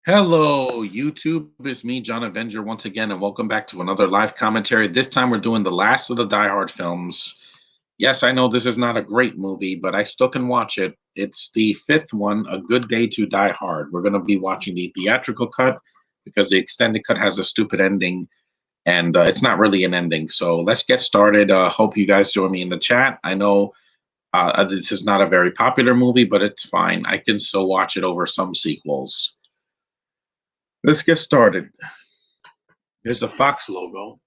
Hello, YouTube. It's me, John Avenger, once again, and welcome back to another live commentary. This time we're doing the last of the Die Hard films. Yes, I know this is not a great movie, but I still can watch it. It's the fifth one, A Good Day to Die Hard. We're going to be watching the theatrical cut because the extended cut has a stupid ending, and it's not really an ending. So let's get started. Hope you guys join me in the chat. I know this is not a very popular movie, but it's fine. I can still watch it over some sequels. Let's get started. There's the Fox logo.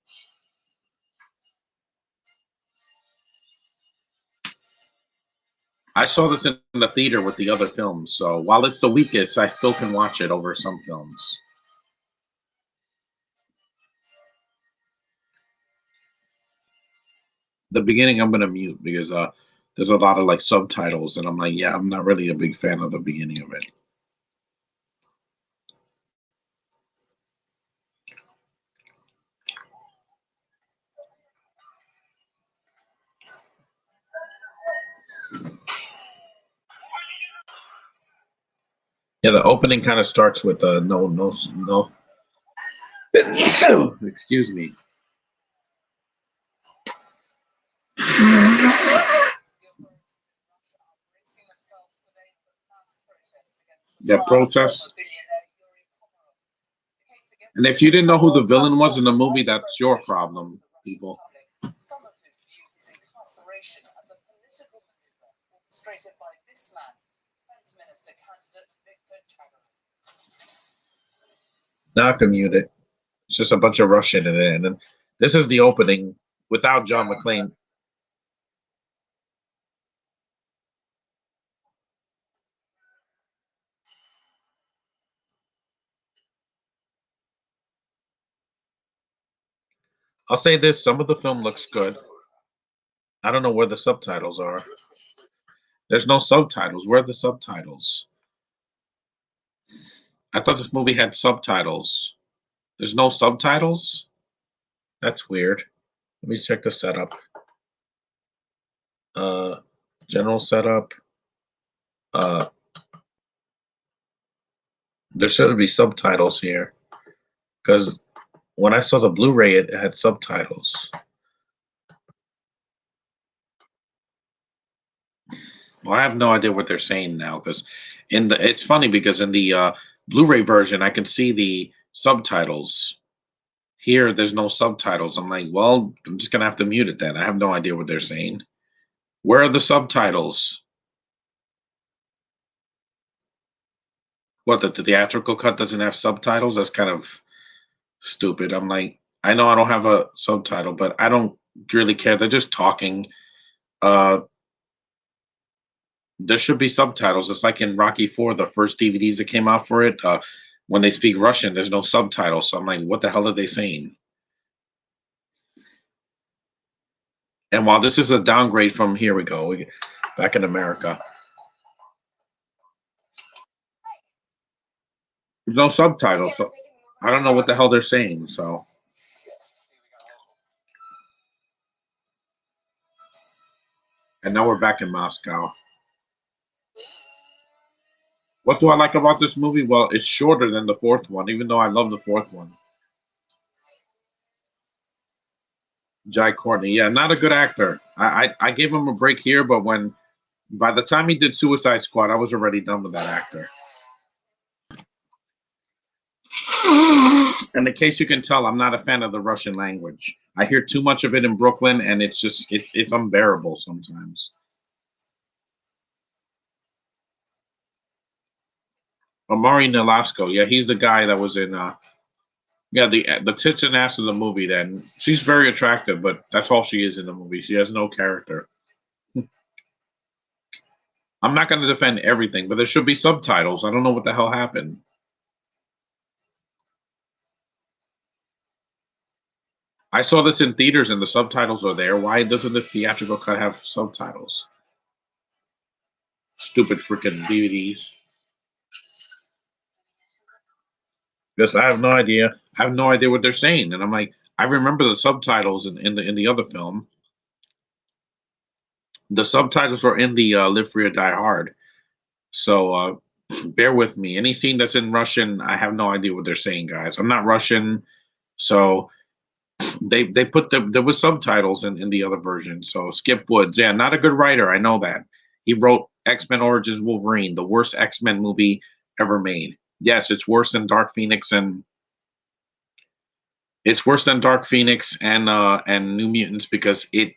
I saw this in the theater with the other films, so while it's the weakest, I still can watch it over some films. The beginning I'm gonna mute because there's a lot of like subtitles, and I'm like, yeah, I'm not really a big fan of the beginning of it. Yeah, the opening kind of starts with no. Excuse me. Yeah, protest. And if you didn't know who the villain was in the movie, that's your problem, people. Now I can mute it. It's just a bunch of Russian in it, and then this is the opening without John McClane. I'll say this: some of the film looks good. I don't know where the subtitles are. There's no subtitles. Where are the subtitles? I thought this movie had subtitles. There's no subtitles? That's weird. Let me check the setup. Uh, General setup. Uh, there should be subtitles here because when I saw the Blu-ray, it had subtitles. Well, I have no idea what they're saying now because it's funny because in the Blu-ray version, I can see the subtitles. Here, there's no subtitles. I'm like, well, I'm just gonna have to mute it then. I have no idea what they're saying. Where are the subtitles? What, the theatrical cut doesn't have subtitles? That's kind of stupid. I'm like, I know I don't have a subtitle, but I don't really care. They're just talking. Uh, there should be subtitles. It's like in Rocky 4, the first DVDs that came out for it. When they speak Russian, there's no subtitles. So I'm like, what the hell are they saying? And while this is a downgrade from here we go, back in America. There's no subtitles, so I don't know what the hell they're saying. So, and now we're back in Moscow. What do I like about this movie? Well, it's shorter than the fourth one, even though I love the fourth one. Jai Courtney, yeah, not a good actor. I gave him a break here, but by the time he did Suicide Squad, I was already done with that actor. And in case you can tell, I'm not a fan of the Russian language. I hear too much of it in Brooklyn, and it's unbearable sometimes. Amari Nolasco, yeah, he's the guy that was in yeah, the tits and ass of the movie. Then she's very attractive, but that's all she is in the movie. She has no character. I'm not going to defend everything, but there should be subtitles. I don't know what the hell happened. I saw this in theaters and the subtitles are there. Why doesn't the theatrical cut have subtitles? Stupid freaking DVDs. Because I have no idea. I have no idea what they're saying, and I'm like, I remember the subtitles in the other film. The subtitles were in the Live Free or Die Hard. So Bear with me. Any scene that's in Russian, I have no idea what they're saying, guys. I'm not Russian, so they put there was subtitles in the other version. So Skip Woods, yeah, not a good writer. I know that. He wrote X-Men Origins Wolverine, the worst X-Men movie ever made. Yes, it's worse than Dark Phoenix and it's worse than Dark Phoenix and New Mutants because it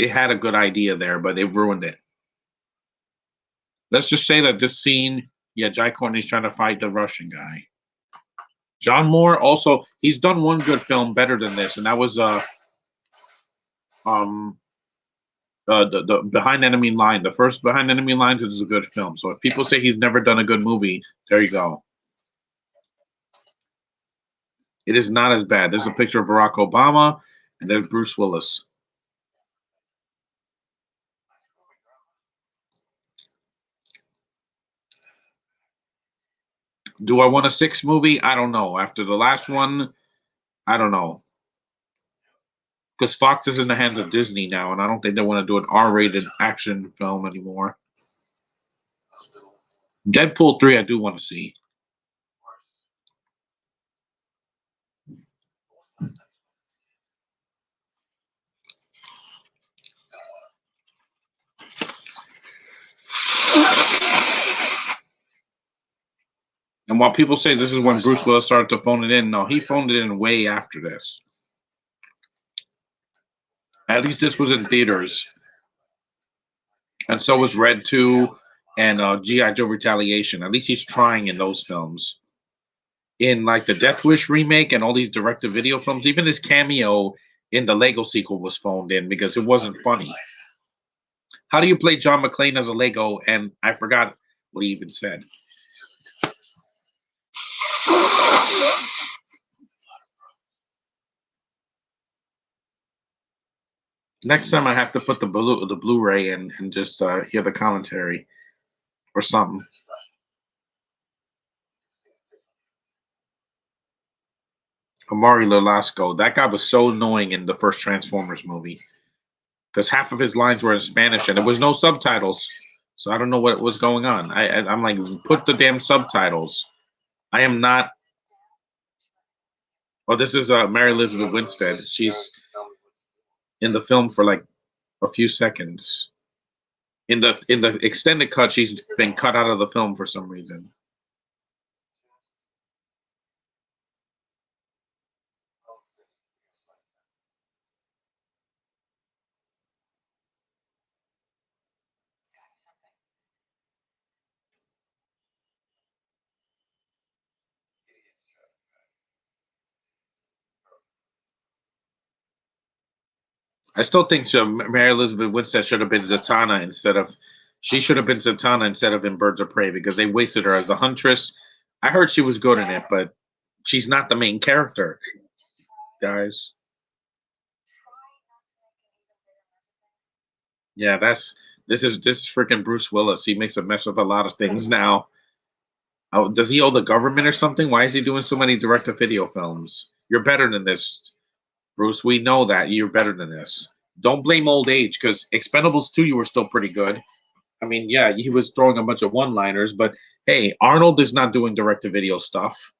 had a good idea there, but it ruined it. Let's just say that this scene, yeah, Jai Courtney's trying to fight the Russian guy. John Moore also he's done one good film better than this, and that was um the Behind Enemy Line. The first Behind Enemy Lines is a good film. So if people say he's never done a good movie, there you go. It is not as bad. There's a picture of Barack Obama, and there's Bruce Willis. Do I want a sixth movie? I don't know. After the last one, I don't know. Because Fox is in the hands of Disney now, and I don't think they want to do an R-rated action film anymore. Deadpool 3, I do want to see. And while people say this is when Bruce Willis started to phone it in, no, he phoned it in way after this. At least this was in theaters. And so was Red 2 and G.I. Joe Retaliation. At least he's trying in those films. In like the Death Wish remake and all these direct-to-video films, even his cameo in the Lego sequel was phoned in because it wasn't funny. How do you play John McClane as a Lego? And I forgot what he even said. Next time I have to put the Blu-ray in and just hear the commentary or something. Amari Lalasco, that guy was so annoying in the first Transformers movie because half of his lines were in Spanish and there was no subtitles, so I don't know what was going on. I'm like, put the damn subtitles. I am not. Oh, this is Mary Elizabeth Winstead. She's in the film for like a few seconds. In the extended cut, she's been cut out of the film for some reason. I still think Mary Elizabeth Winstead should have been Zatanna instead of. She should have been Zatanna instead of in Birds of Prey because they wasted her as a huntress. I heard she was good in it, but she's not the main character, guys. Yeah, this is freaking Bruce Willis. He makes a mess of a lot of things now. Oh, does he owe the government or something? Why is he doing so many direct-to-video films? You're better than this, Bruce. We know that you're better than this. Don't blame old age because Expendables 2, you were still pretty good. I mean, yeah, he was throwing a bunch of one-liners, but hey, Arnold is not doing direct-to-video stuff,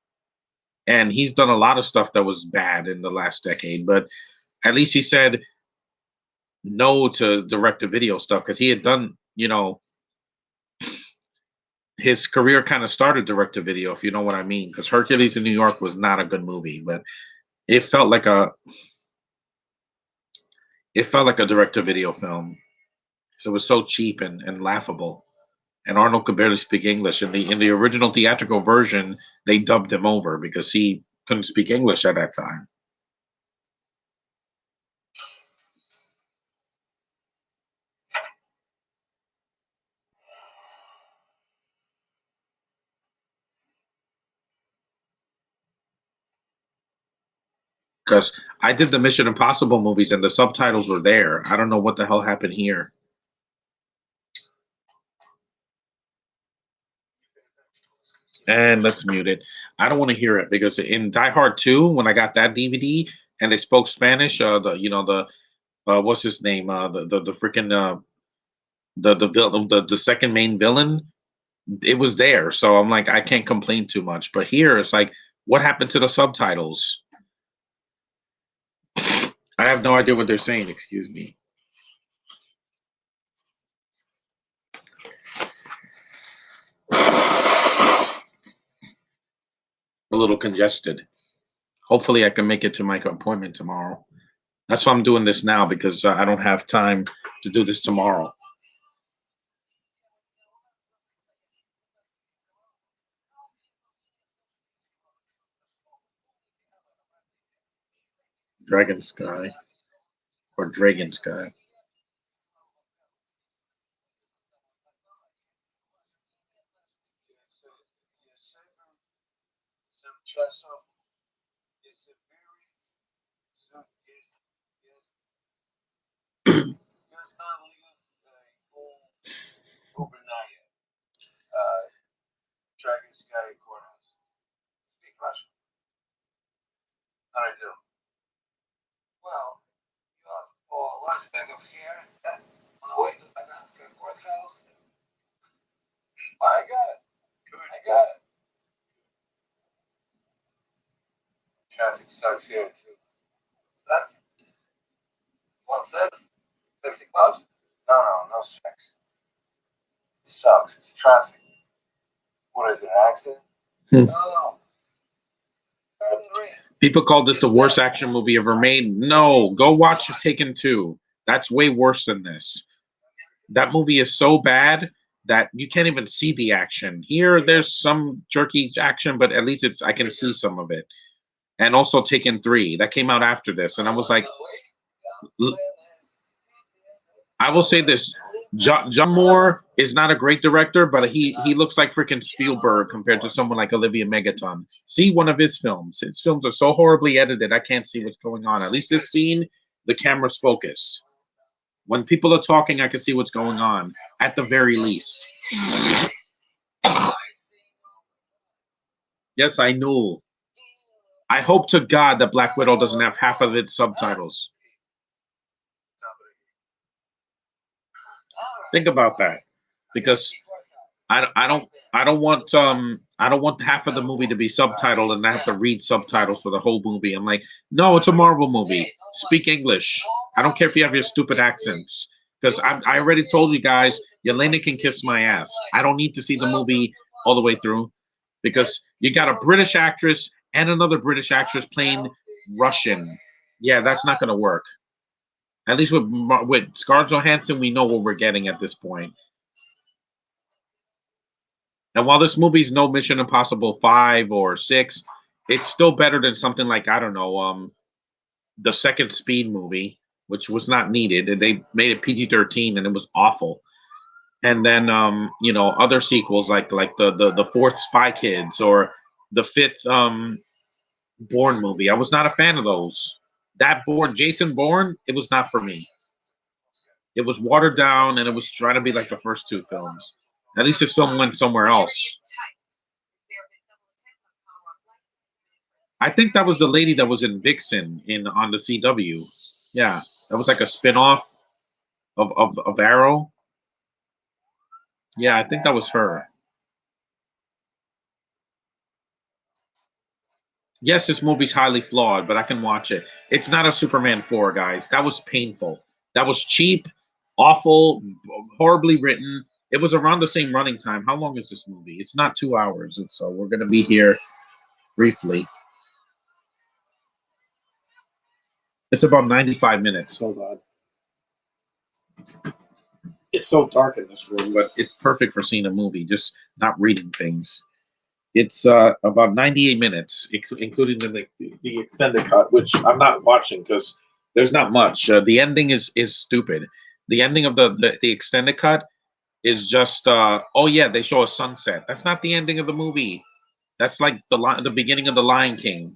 and he's done a lot of stuff that was bad in the last decade. But at least he said no to direct-to-video stuff because he had done, his career kind of started direct-to-video, if you know what I mean. Because Hercules in New York was not a good movie, but it felt like a direct-to-video film. So it was so cheap and laughable. And Arnold could barely speak English. In the original theatrical version, they dubbed him over because he couldn't speak English at that time. Because I did the Mission Impossible movies and the subtitles were there. I don't know what the hell happened here. And let's mute it. I don't want to hear it because in Die Hard 2, when I got that DVD and they spoke Spanish, what's his name? The freaking the second main villain. it was there. So I'm like, I can't complain too much. But here it's like, what happened to the subtitles? I have no idea what they're saying. Excuse me. A little congested. Hopefully, I can make it to my appointment tomorrow. That's why I'm doing this now because I don't have time to do this tomorrow. Dragon Sky or Dragon Sky. Hmm. People call this the worst action movie ever made. No, go watch Taken 2. That's way worse than this. That movie is so bad that you can't even see the action. Here, there's some jerky action, but at least I can see some of it. And also Taken 3, that came out after this, and I was like, I will say this: John Moore is not a great director, but he looks like freaking Spielberg compared to someone like Olivia Megaton. See one of his films. His films are so horribly edited, I can't see what's going on. At least this scene, the camera's focused. When people are talking, I can see what's going on, at the very least. Yes, I know. I hope to God that Black Widow doesn't have half of its subtitles. Think about that, because I don't want half of the movie to be subtitled and I have to read subtitles for the whole movie. I'm like, no, it's a Marvel movie. Speak English. I don't care if you have your stupid accents. Because I already told you guys, Yelena can kiss my ass. I don't need to see the movie all the way through because you got a British actress and another British actress playing Russian. Yeah, that's not going to work. At least with Scarlett Johansson, we know what we're getting at this point. And while this movie's no Mission Impossible 5 or 6, it's still better than something like, I don't know, the second Speed movie, which was not needed. And they made it PG-13 and it was awful. And then other sequels like the fourth Spy Kids or the fifth Bourne movie. I was not a fan of those. That Jason Bourne, it was not for me. It was watered down and it was trying to be like the first two films. At least this film went somewhere else. I think that was the lady that was in Vixen on the CW. Yeah, that was like a spin-off of Arrow. Yeah, I think that was her. Yes, this movie's highly flawed, but I can watch it. It's not a Superman 4, guys. That was painful. That was cheap, awful, horribly written. It was around the same running time. How long is this movie? It's not 2 hours, and so we're going to be here briefly. It's about 95 minutes. Hold on. It's so dark in this room, but it's perfect for seeing a movie, just not reading things. It's about 98 minutes, including the extended cut, which I'm not watching because there's not much. The ending is stupid. The ending of the extended cut is just oh yeah, they show a sunset. That's not the ending of the movie. That's like the beginning of the Lion King.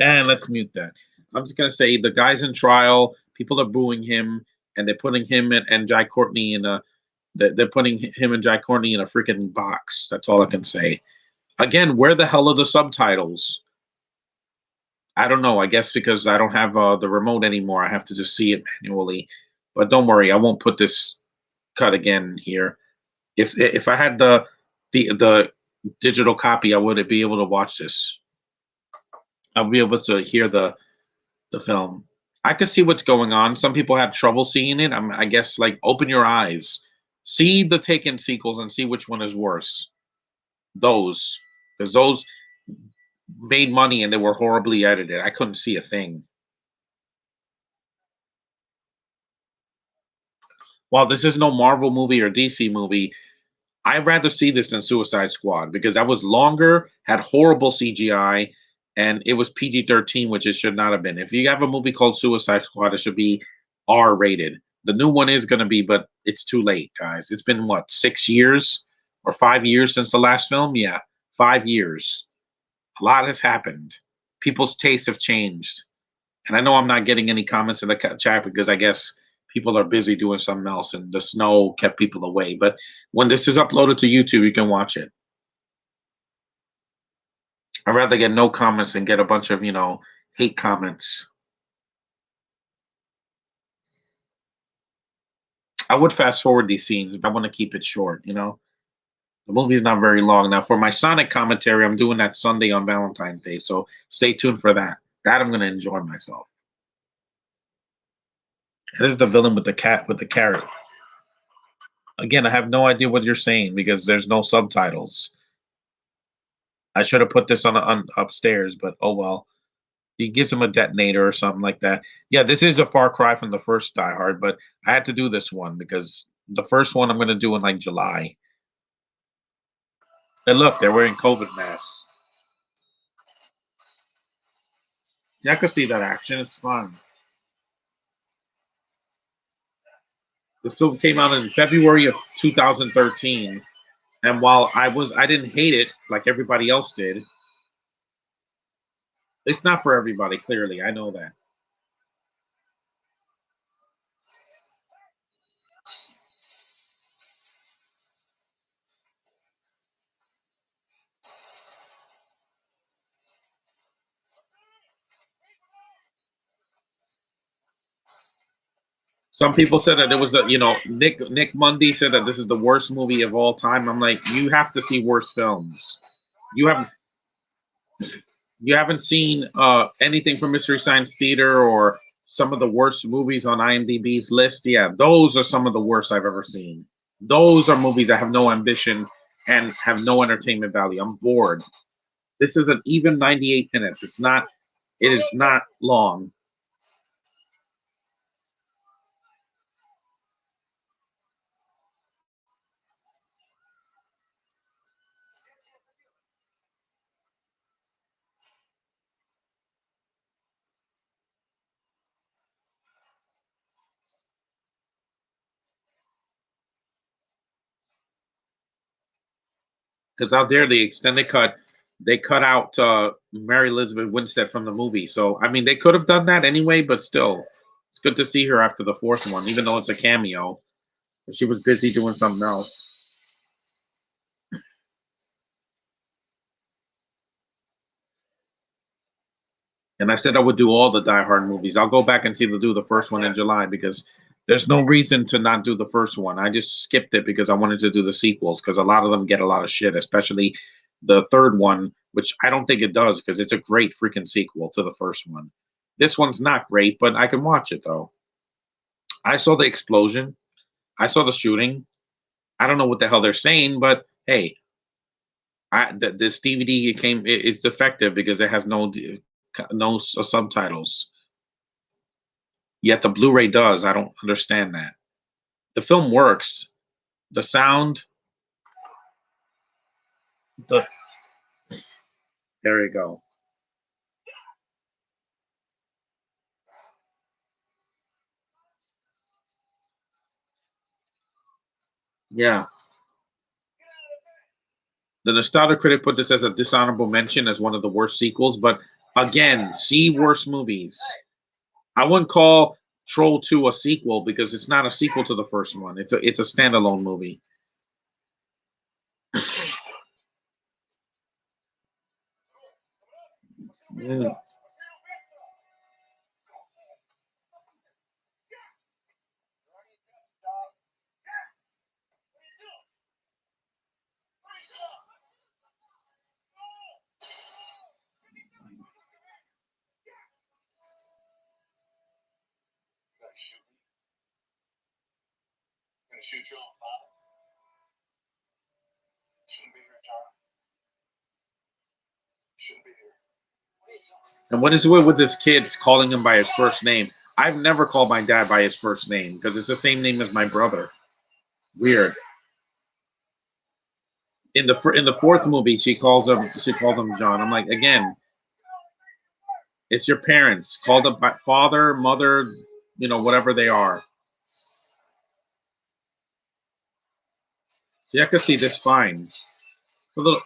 And let's mute that. I'm just gonna say the guy's in trial. People are booing him, and they're putting him and Jai Courtney in a. They're putting him and Jai Courtney in a freaking box. That's all I can say. Again, where the hell are the subtitles? I don't know. I guess because I don't have the remote anymore, I have to just see it manually. But don't worry, I won't put this cut again here. If I had the digital copy, I would be able to watch this. I'll be able to hear the film. I could see what's going on. Some people had trouble seeing it. I guess like open your eyes, see the Taken sequels, and see which one is worse. Those, because those made money and they were horribly edited. I couldn't see a thing. While this is no Marvel movie or DC movie, I'd rather see this than Suicide Squad because that was longer, had horrible CGI, and it was PG-13, which it should not have been. If you have a movie called Suicide Squad, it should be R rated. The new one is going to be, but it's too late, guys. It's been what, 6 years or 5 years since the last film? Yeah, 5 years. A lot has happened. People's tastes have changed. And I know I'm not getting any comments in the chat because I guess people are busy doing something else and the snow kept people away. But when this is uploaded to YouTube, you can watch it. I'd rather get no comments and get a bunch of, hate comments. I would fast forward these scenes, but I want to keep it short. The movie's not very long. Now, for my Sonic commentary, I'm doing that Sunday on Valentine's Day. So stay tuned for that. That I'm going to enjoy myself. This is the villain with the cat with the carrot. Again, I have no idea what you're saying because there's no subtitles. I should have put this on upstairs, but oh well. He gives him a detonator or something like that. Yeah, this is a far cry from the first Die Hard, but I had to do this one because the first one I'm going to do in like July. And look, they're wearing COVID masks. Yeah, I could see that action. It's fun. The film came out in February of 2013, and while I didn't hate it like everybody else did. It's not for everybody. Clearly, I know that. Some people said that it was Nick Mundy said that this is the worst movie of all time. I'm like, you have to see worse films. You haven't you haven't seen anything from Mystery Science Theater or some of the worst movies on IMDb's list. Yeah, those are some of the worst I've ever seen. Those are movies that have no ambition and have no entertainment value. I'm bored. This is an even 98 minutes. It is not long. Because out there, the extended cut, they cut out Mary Elizabeth Winstead from the movie. So I mean, they could have done that anyway, but still, it's good to see her after the fourth one, even though it's a cameo. She was busy doing something else. And I said I would do all the Die Hard movies. I'll go back and see to do the first one in July because there's no reason to not do the first one. I just skipped it because I wanted to do the sequels because a lot of them get a lot of shit, especially the third one, which I don't think it does because it's a great freaking sequel to the first one. This one's not great, but I can watch it though. I saw the explosion. I saw the shooting. I don't know what the hell they're saying, but hey, this DVD it's defective because it has no subtitles. Yet the Blu-ray does. I don't understand that. The film works. The sound. The There you go. Yeah. The Nostalgia Critic put this as a dishonorable mention as one of the worst sequels, but again, see worse movies. I wouldn't call Troll 2 a sequel because it's not a sequel to the first one. It's a standalone movie. Mm. And what is it with his kids calling him by his first name? I've never called my dad by his first name because it's the same name as my brother. Weird. In the fourth movie, she calls him John. I'm like, again, it's your parents. Call them by father, mother, whatever they are. See, I could see this fine. A little.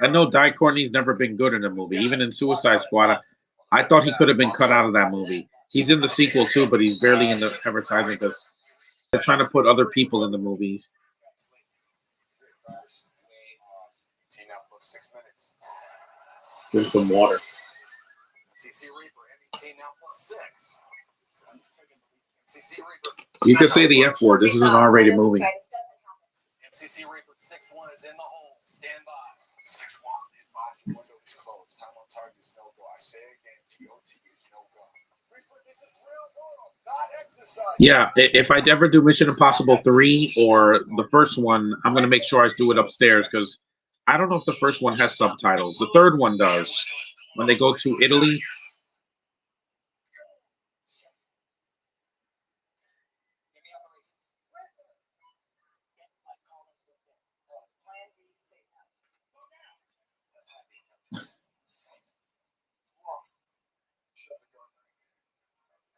I know Di Courtney's never been good in a movie. Even in Suicide Squad, I thought he could have been cut out of that movie. He's in the sequel too, but he's barely in the advertising because they're trying to put other people in the movies. There's some water. You can say the F word. This is an R-rated movie. Yeah, if I ever do Mission Impossible 3 or the first one, I'm going to make sure I do it upstairs because I don't know if the first one has subtitles. The third one does. When they go to Italy.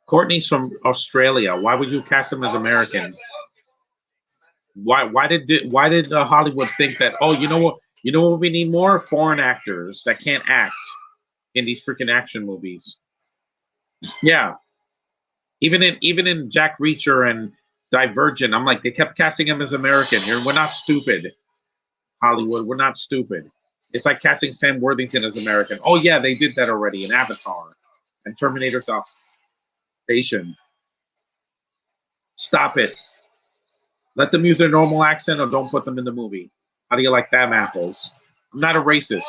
Courtney's from Australia. Why would you cast him as American? Why did Hollywood think that? Oh, you know what we need more foreign actors that can't act in these freaking action movies. Yeah, even in Jack Reacher and Divergent, I'm like they kept casting him as American. We're not stupid, Hollywood. We're not stupid. It's like casting Sam Worthington as American. Oh yeah, they did that already in Avatar and Terminator Salvation. Stop it. Let them use their normal accent or don't put them in the movie. How do you like them apples? I'm not a racist.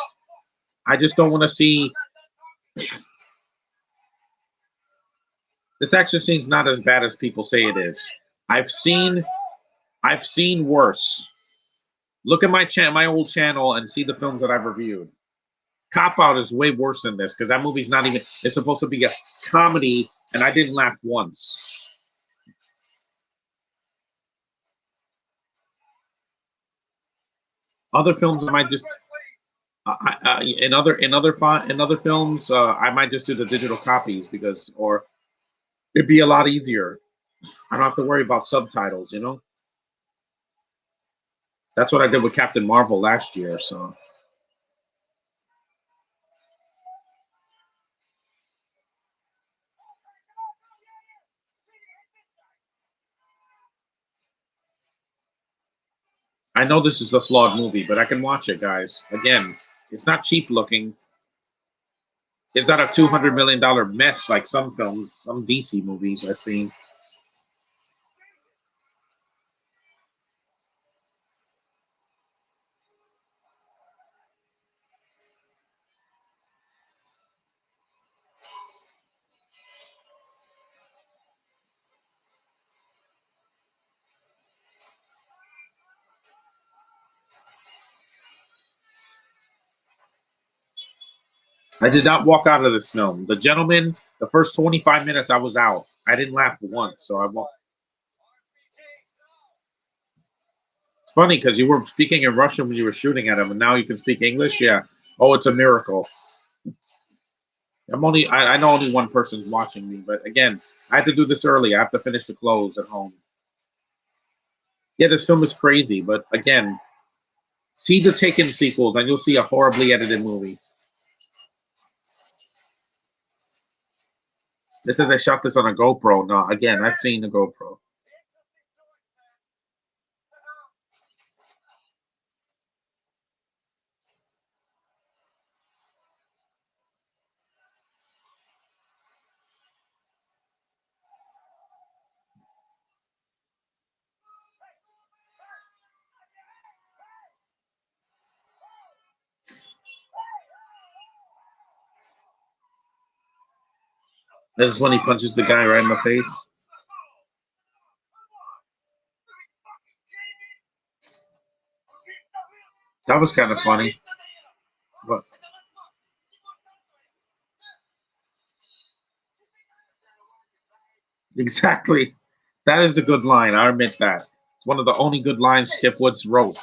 I just don't want to see this action scene's not as bad as people say it is. I've seen I've seen worse. Look at my old channel and see the films that I've reviewed. Cop Out is way worse than this because that movie's not even it's supposed to be a comedy and I didn't laugh once. Other films I might just in other films I might just do the digital copies because or it'd be a lot easier. I don't have to worry about subtitles. That's what I did with Captain Marvel last year, so I know this is a flawed movie, but I can watch it, guys. Again, it's not cheap looking. It's not a $200 million mess like some films, some DC movies I've seen. I did not walk out of this film. The Gentleman, the first 25 minutes, I was out. I didn't laugh once, so I won't. It's funny because you were speaking in Russian when you were shooting at him, and now you can speak English. Yeah. Oh, it's a miracle. I know only one person's watching me, but again, I have to do this early. I have to finish the clothes at home. Yeah, this film is crazy, but again, see the Taken sequels, and you'll see a horribly edited movie. This is they shot this on a GoPro. No, again, I've seen the GoPro. This is when he punches the guy right in the face. That was kind of funny. But exactly. That is a good line. I admit that. It's one of the only good lines Skip Woods wrote.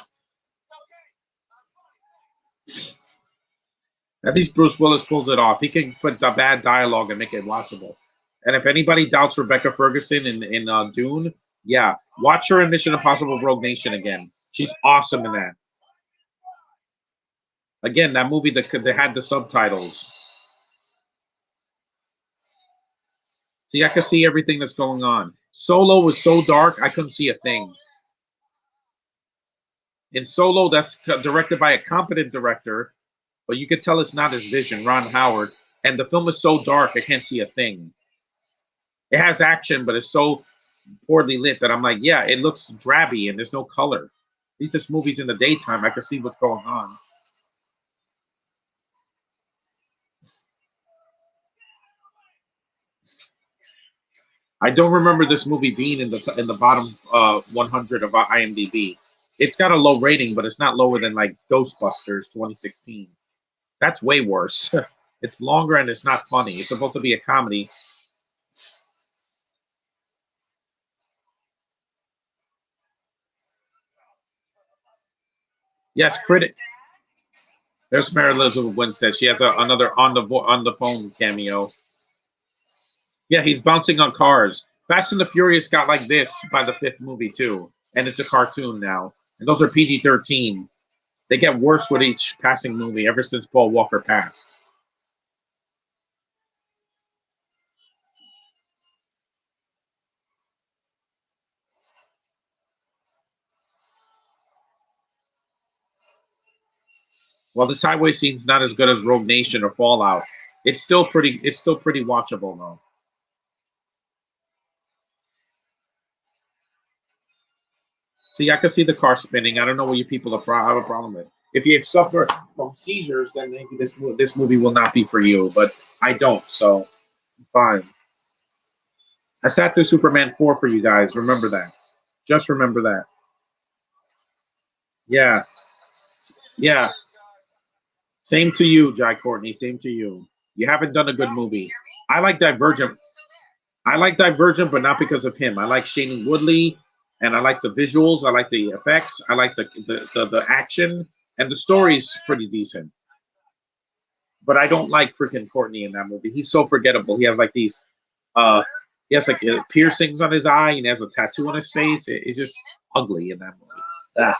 At least Bruce Willis pulls it off. He can put the bad dialogue and make it watchable. And if anybody doubts Rebecca Ferguson in Dune, yeah, watch her in Mission Impossible: Rogue Nation again. She's awesome in that. Again, that movie that had the subtitles. See, I could see everything that's going on. Solo was so dark, I couldn't see a thing. In Solo, that's directed by a competent director, but you could tell it's not his vision, Ron Howard. And the film is so dark, I can't see a thing. It has action, but it's so poorly lit that I'm like, yeah, it looks drabby and there's no color. At least this movie's in the daytime. I can see what's going on. I don't remember this movie being in the bottom 100 of IMDb. It's got a low rating, but it's not lower than like Ghostbusters 2016. That's way worse. It's longer and it's not funny. It's supposed to be a comedy. Yes, critic. There's Mary Elizabeth Winstead. She has another on the phone cameo. Yeah, he's bouncing on cars. Fast and the Furious got like this by the fifth movie too, and it's a cartoon now. And those are PG-13. They get worse with each passing movie ever since Paul Walker passed. Well, this highway scene's not as good as Rogue Nation or Fallout. It's still pretty. It's still pretty watchable though. See, I can see the car spinning. I don't know what you people have a problem with. If you suffer from seizures, then maybe this movie will not be for you. But I don't, so fine. I sat through Superman 4 for you guys. Remember that. Just remember that. Yeah, yeah. Same to you, Jai Courtney. Same to you. You haven't done a good movie. I like Divergent. I like Divergent, but not because of him. I like Shailene Woodley, and I like the visuals. I like the effects. I like the action, and the story's pretty decent. But I don't like freaking Courtney in that movie. He's so forgettable. He has like these, uh, he has like piercings on his eye, and he has a tattoo on his face. It's just ugly in that movie. Ah.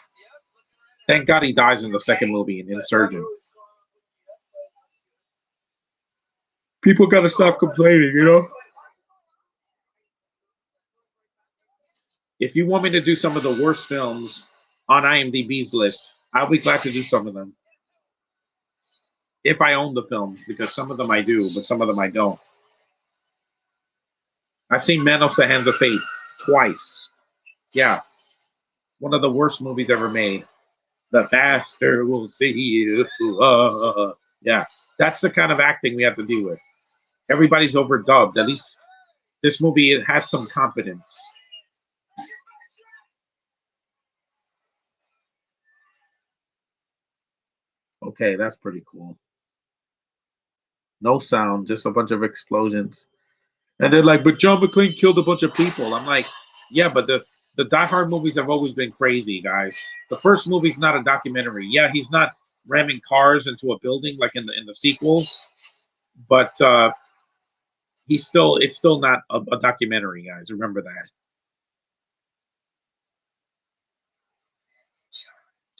Thank God he dies in the second movie in Insurgent. People gotta stop complaining, you know. If you want me to do some of the worst films on IMDb's list, I'll be glad to do some of them. If I own the films, because some of them I do, but some of them I don't. I've seen Man of the Hands of Fate twice. Yeah, one of the worst movies ever made. The master will see you. Yeah, that's the kind of acting we have to deal with. Everybody's overdubbed. At least this movie, it has some competence. Okay, that's pretty cool. No sound, just a bunch of explosions. And they're like, but John McClane killed a bunch of people. I'm like, yeah, but the Die Hard movies have always been crazy, guys. The first movie's not a documentary. Yeah, he's not ramming cars into a building like in the sequels, but it's still not a documentary, guys. Remember that.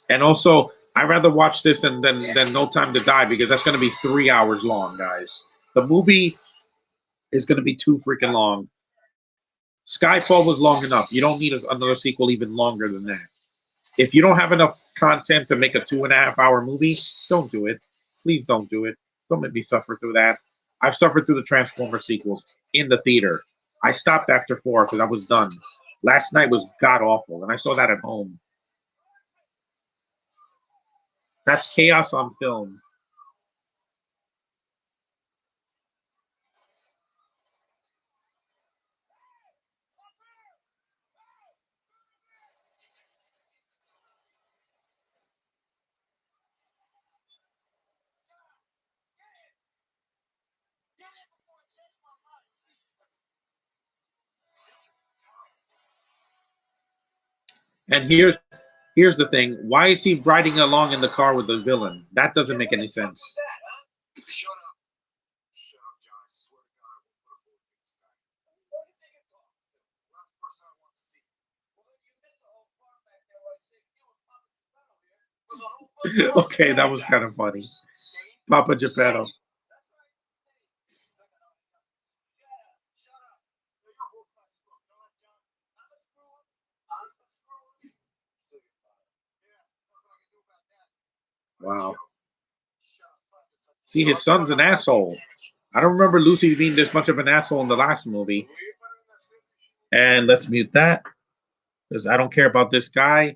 And also, I'd rather watch this than No Time to Die because that's going to be 3 hours long, guys. The movie is going to be too freaking long. Skyfall was long enough. You don't need another sequel even longer than that. If you don't have enough content to make a 2.5 hour movie, don't do it. Please don't do it. Don't make me suffer through that. I've suffered through the Transformer sequels in the theater. I stopped after 4 because I was done. Last night was god awful, and I saw that at home. That's chaos on film. And here's the thing. Why is he riding along in the car with the villain? That doesn't make any sense. Okay, that was kind of funny. Papa Geppetto. Wow. See, his son's an asshole. I don't remember Lucy being this much of an asshole in the last movie. And let's mute that because I don't care about this guy.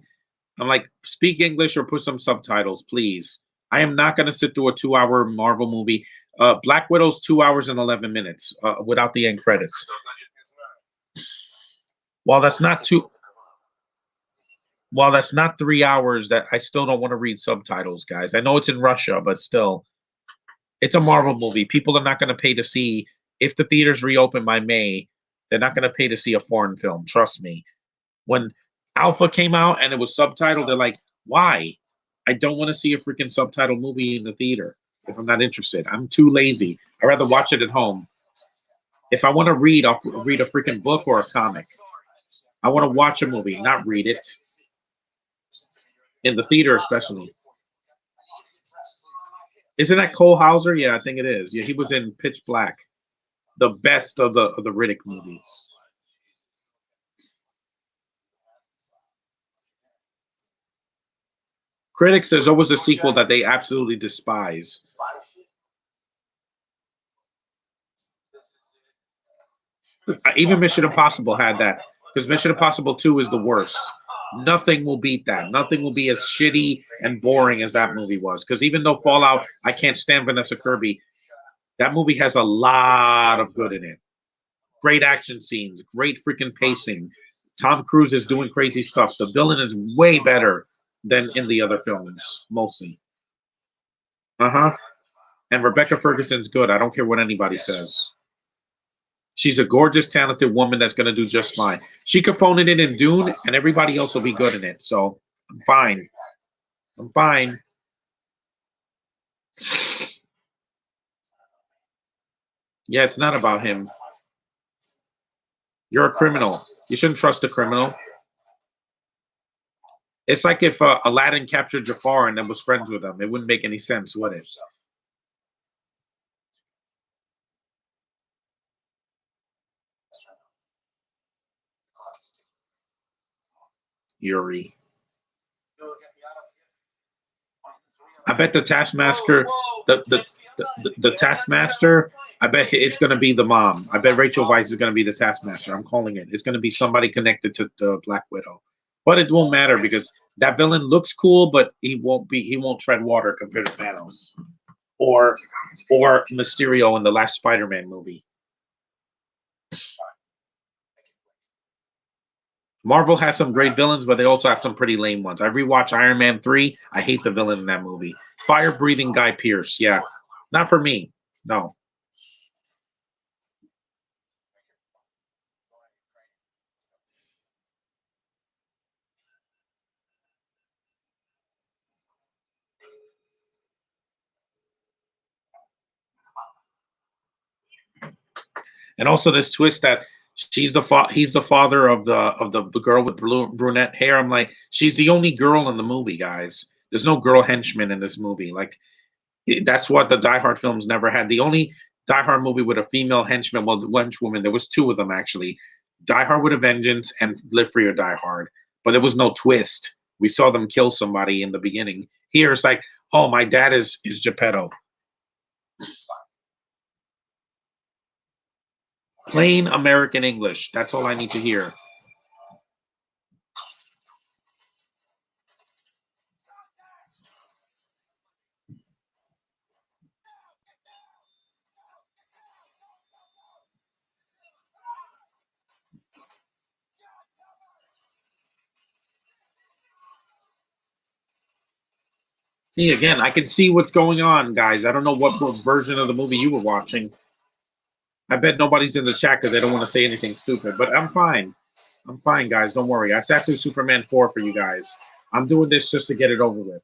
I'm like, speak English or put some subtitles, please. I am not going to sit through a 2-hour Marvel movie. Black Widow's 2 hours and 11 minutes without the end credits. While that's not two, while that's not 3 hours, that I still don't want to read subtitles, guys. I know it's in Russia, but still, it's a Marvel movie. People are not going to pay to see. If the theaters reopen by May, they're not going to pay to see a foreign film. Trust me. When Alpha came out and it was subtitled, they're like, why? I don't want to see a freaking subtitle movie in the theater if I'm not interested. I'm too lazy. I'd rather watch it at home. If I want to read, I'll read a freaking book or a comic. I want to watch a movie, not read it. In the theater, especially. Isn't that Cole Hauser? Yeah, I think it is. Yeah, he was in Pitch Black, the best of the Riddick movies. Critics, there's always a sequel that they absolutely despise. Even Mission Impossible had that, because Mission Impossible 2 is the worst. Nothing will beat that. Nothing will be as shitty and boring as that movie was. Because even though Fallout, I can't stand Vanessa Kirby, that movie has a lot of good in it. Great action scenes, great freaking pacing. Tom Cruise is doing crazy stuff. The villain is way better than in the other films, mostly. Uh-huh. And Rebecca Ferguson's good. I don't care what anybody says. She's a gorgeous, talented woman that's going to do just fine. She could phone it in Dune, and everybody else will be good in it. So, I'm fine. I'm fine. Yeah, it's not about him. You're a criminal. You shouldn't trust a criminal. It's like if Aladdin captured Jafar and then was friends with him. It wouldn't make any sense, would it? Yuri. I bet the Taskmaster, the Taskmaster, I bet it's going to be the mom. I bet Rachel Weisz is going to be the Taskmaster. I'm calling it. It's going to be somebody connected to the Black Widow. But it won't matter because that villain looks cool, but he won't tread water compared to Thanos or Mysterio in the last Spider-Man movie. Marvel has some great villains, but they also have some pretty lame ones. I rewatched Iron Man 3. I hate the villain in that movie. Fire-breathing Guy Pearce. Yeah. Not for me. No. And also this twist that he's the father of the girl with brunette hair. I'm like, she's the only girl in the movie, guys. There's no girl henchman in this movie. Like, that's what the Die Hard films never had. The only Die Hard movie with a female henchman, well, the henchwoman, there was two of them actually. Die Hard with a Vengeance and Live Free or Die Hard. But there was no twist. We saw them kill somebody in the beginning. Here it's like, oh, my dad is Geppetto. Plain American English. That's all I need to hear. See, again, I can see what's going on, guys. I don't know what version of the movie you were watching. I bet nobody's in the chat because they don't want to say anything stupid, but I'm fine. I'm fine, guys. Don't worry. I sat through Superman 4 for you guys. I'm doing this just to get it over with.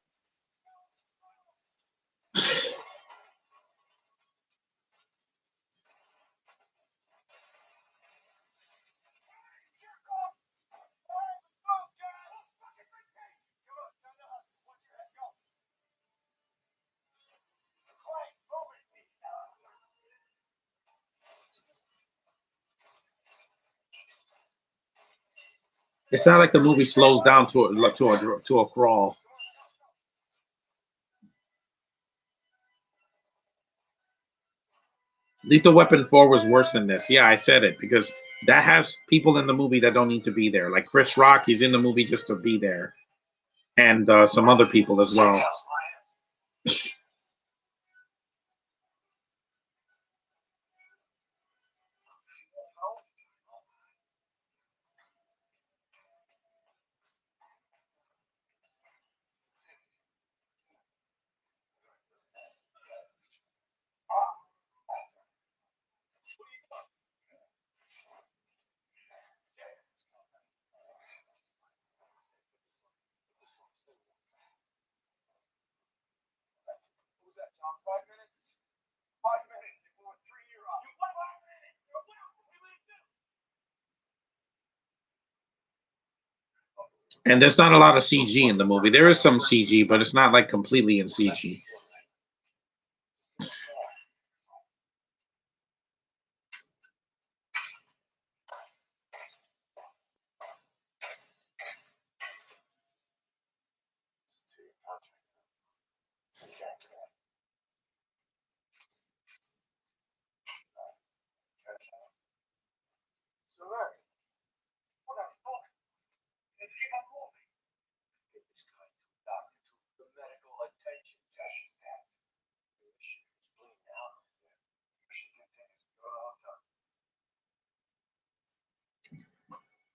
It's not like the movie slows down to a crawl. Lethal Weapon 4 was worse than this. Yeah, I said it because that has people in the movie that don't need to be there. Like Chris Rock, he's in the movie just to be there. And some other people as well. And there's not a lot of CG in the movie. There is some CG, but it's not like completely in CG.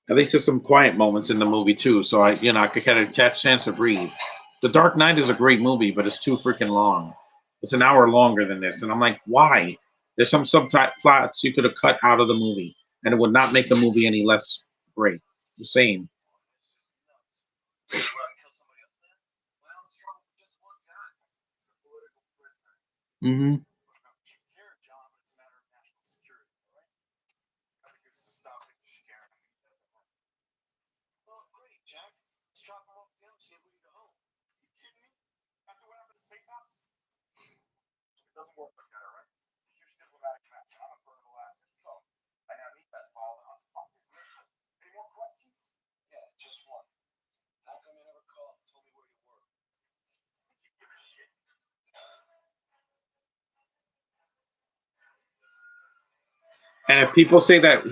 At least there's some quiet moments in the movie too, so I could kind of catch chance to breathe. The Dark Knight is a great movie, but it's too freaking long. It's an hour longer than this, and I'm like, why? There's some subplots you could have cut out of the movie, and it would not make the movie any less great. The same. Mm-hmm. And if people say that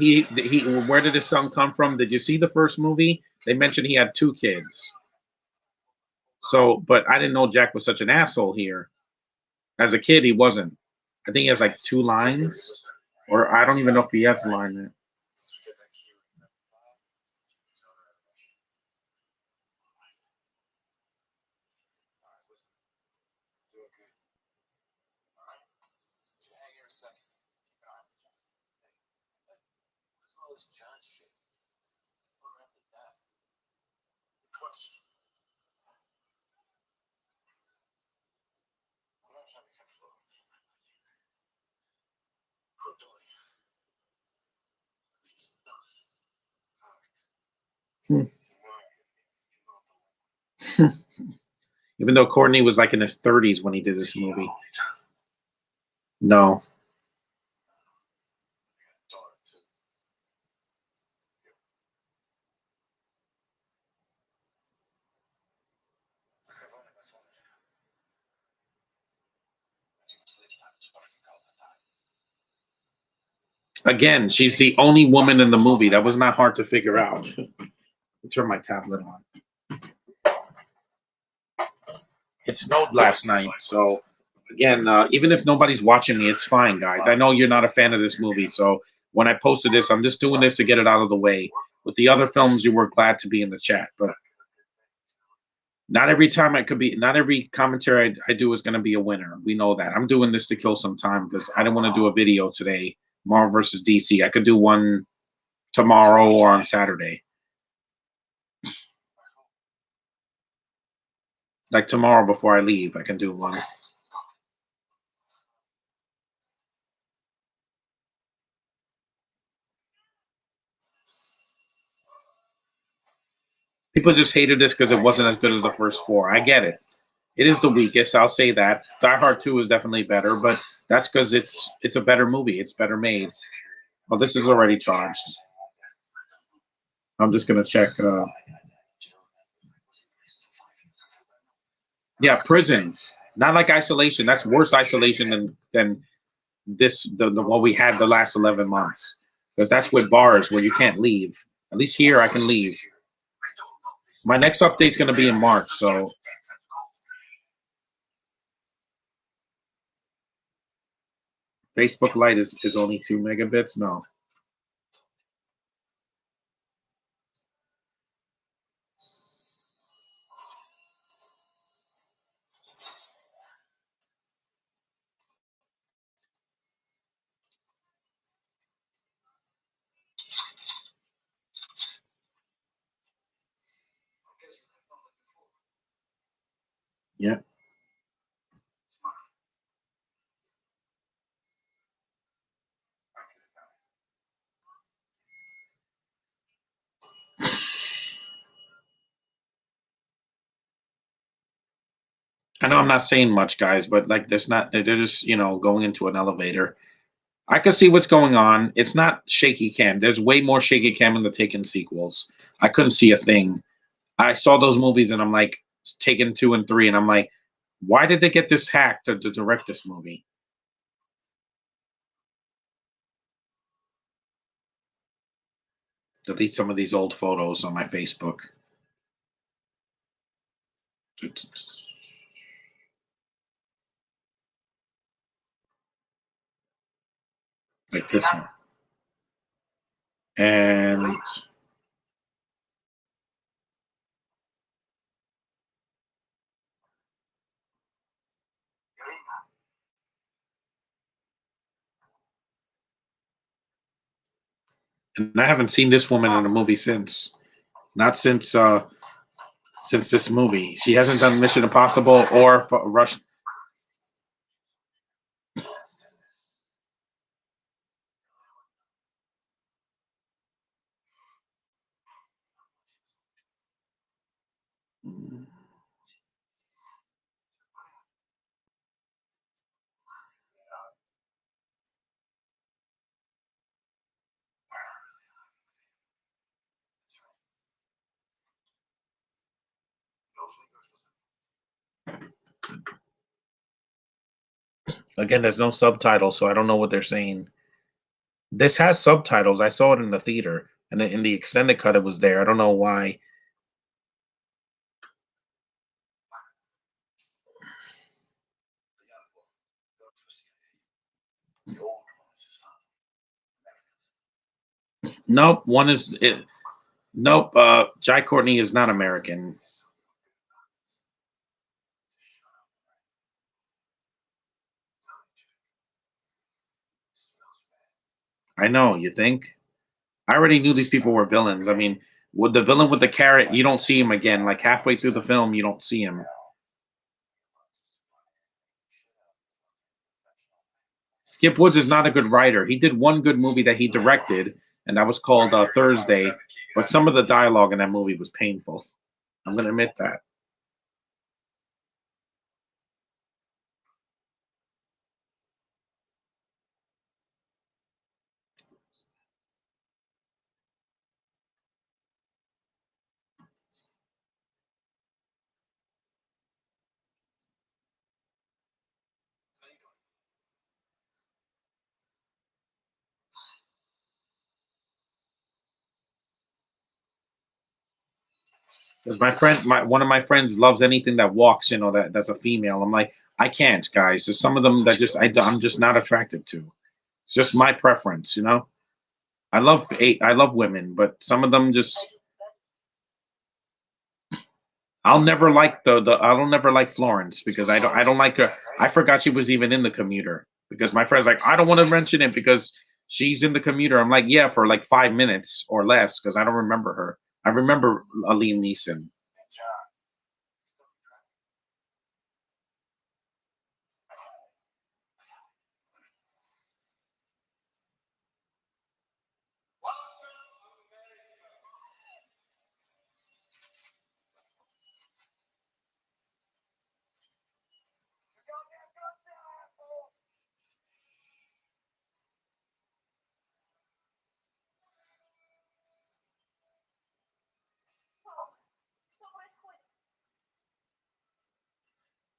where did his son come from? Did you see the first movie? They mentioned he had two kids. So, but I didn't know Jack was such an asshole here. As a kid, he wasn't. I think he has like two lines, or I don't even know if he has a line there. Even though Courtney was like in his 30s when he did this movie. No. Again, she's the only woman in the movie. That was not hard to figure out. Turn my tablet on. It snowed last night, so again, even if nobody's watching me, it's fine, guys. I know you're not a fan of this movie, so when I posted this, I'm just doing this to get it out of the way. With the other films, you were glad to be in the chat, but not every time not every commentary I do is going to be a winner. We know that. I'm doing this to kill some time because I don't want to do a video today, Marvel versus DC. I could do one tomorrow or on Saturday. Like tomorrow before I leave, I can do one. People just hated this because it wasn't as good as the first four. I get it. It is the weakest. I'll say that. Die Hard 2 is definitely better, but that's because it's a better movie. It's better made. Well, this is already charged. I'm just gonna check. Yeah, prison. Not like isolation. That's worse isolation than this the what we had the last 11 months. Because that's with bars where you can't leave. At least here I can leave. My next update is gonna be in March, so Facebook Lite is only 2 megabits. No. Yeah. I know I'm not saying much, guys, but like there's not they're just, going into an elevator. I can see what's going on. It's not shaky cam. There's way more shaky cam in the Taken sequels. I couldn't see a thing. I saw those movies and I'm like Taken 2 and 3 and I'm like, why did they get this hack to direct this movie? Delete some of these old photos on my Facebook. Like this one. And I haven't seen this woman in a movie since. Not since this movie. She hasn't done Mission Impossible or Rush. Again, there's no subtitles, so I don't know what they're saying. This has subtitles. I saw it in the theater, and in the extended cut, it was there. I don't know why. Nope, one is it. Nope, Jai Courtney is not American. I know. You think? I already knew these people were villains. I mean, with the villain with the carrot, you don't see him again. Like halfway through the film, you don't see him. Skip Woods is not a good writer. He did one good movie that he directed, and that was called Thursday. But some of the dialogue in that movie was painful. I'm going to admit that. 'Cause my friend, one of my friends loves anything that walks, that's a female. I'm like, I can't, guys. There's some of them that I'm just not attracted to. It's just my preference. I love women, but some of them just I'll never like I'll never like Florence because I don't like her. I forgot she was even in the Commuter because my friend's like, I don't want to mention it because She's in the commuter. I'm like, yeah, for like 5 minutes or less because I don't remember her. I remember Liam Neeson.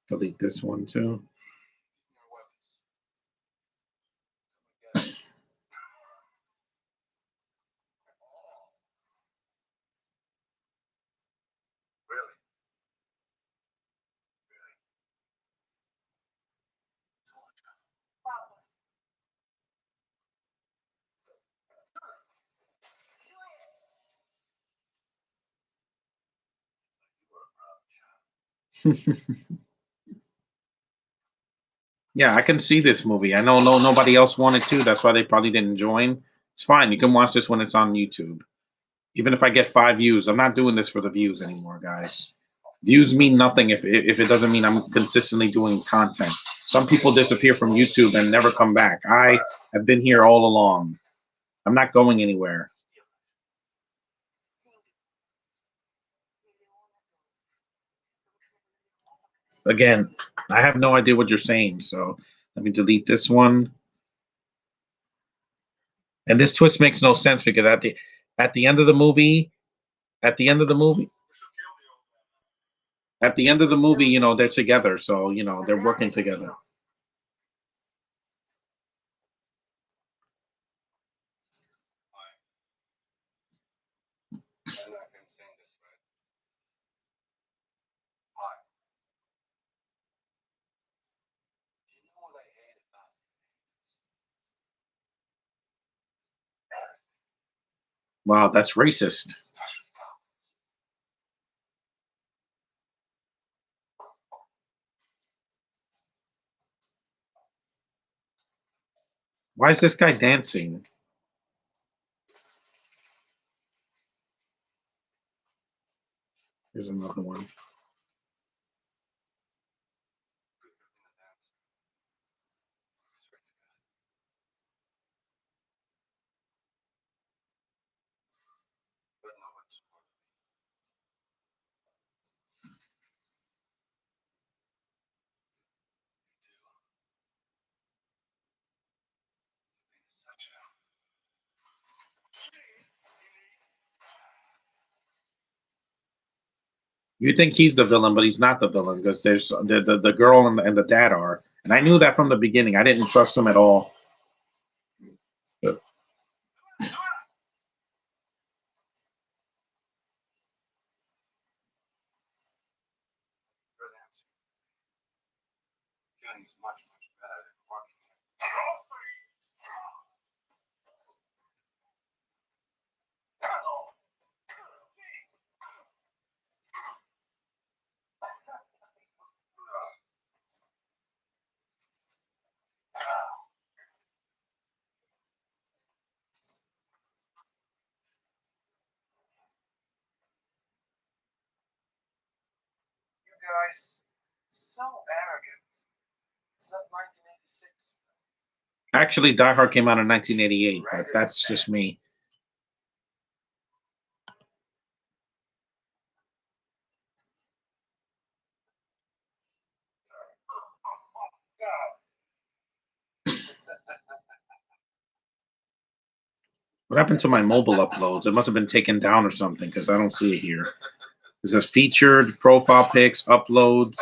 Delete this one too. Yeah, I can see this movie. I know nobody else wanted to. That's why they probably didn't join. It's fine. You can watch this when it's on YouTube. Even if I get 5 views, I'm not doing this for the views anymore, guys. Views mean nothing if it doesn't mean I'm consistently doing content. Some people disappear from YouTube and never come back. I have been here all along. I'm not going anywhere. Again, I have no idea what you're saying, so let me delete this one. And this twist makes no sense because at the end of the movie, at the end of the movie, at the end of the movie, they're together, so they're working together. Wow, that's racist. Why is this guy dancing? Here's another one. You think he's the villain, but he's not the villain because there's the girl and the dad are, and I knew that from the beginning. I didn't trust him at all. Actually, Die Hard came out in 1988, but that's just me. What happened to my mobile uploads? It must have been taken down or something because I don't see it here. It says featured, profile pics, uploads.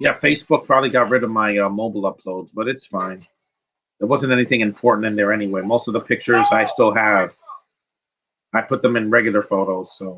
Yeah, Facebook probably got rid of my mobile uploads, but it's fine. There wasn't anything important in there anyway. Most of the pictures I still have. I put them in regular photos, so.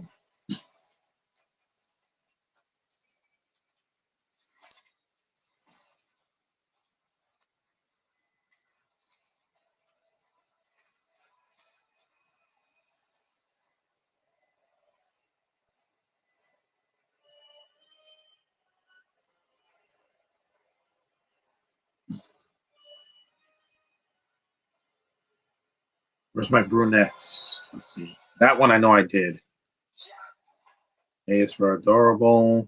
Where's my brunettes? Let's see. That one I know I did. A is for adorable.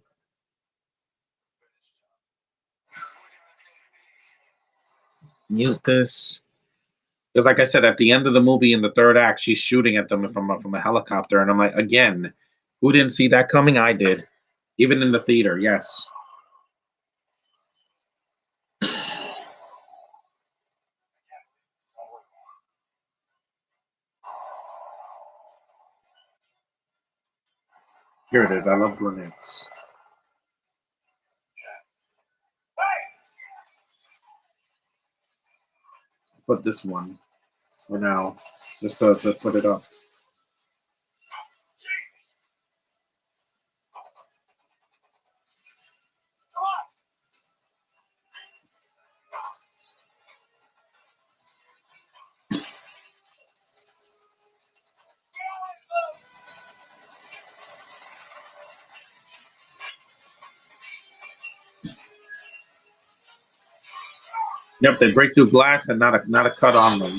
Mute this. Because, like I said, at the end of the movie in the third act, she's shooting at them from a helicopter, and I'm like, again, who didn't see that coming? I did, even in the theater. Yes. Here it is. I love brunettes. Put this one for now, just to put it up. Yep, they break through glass and not a cut on them.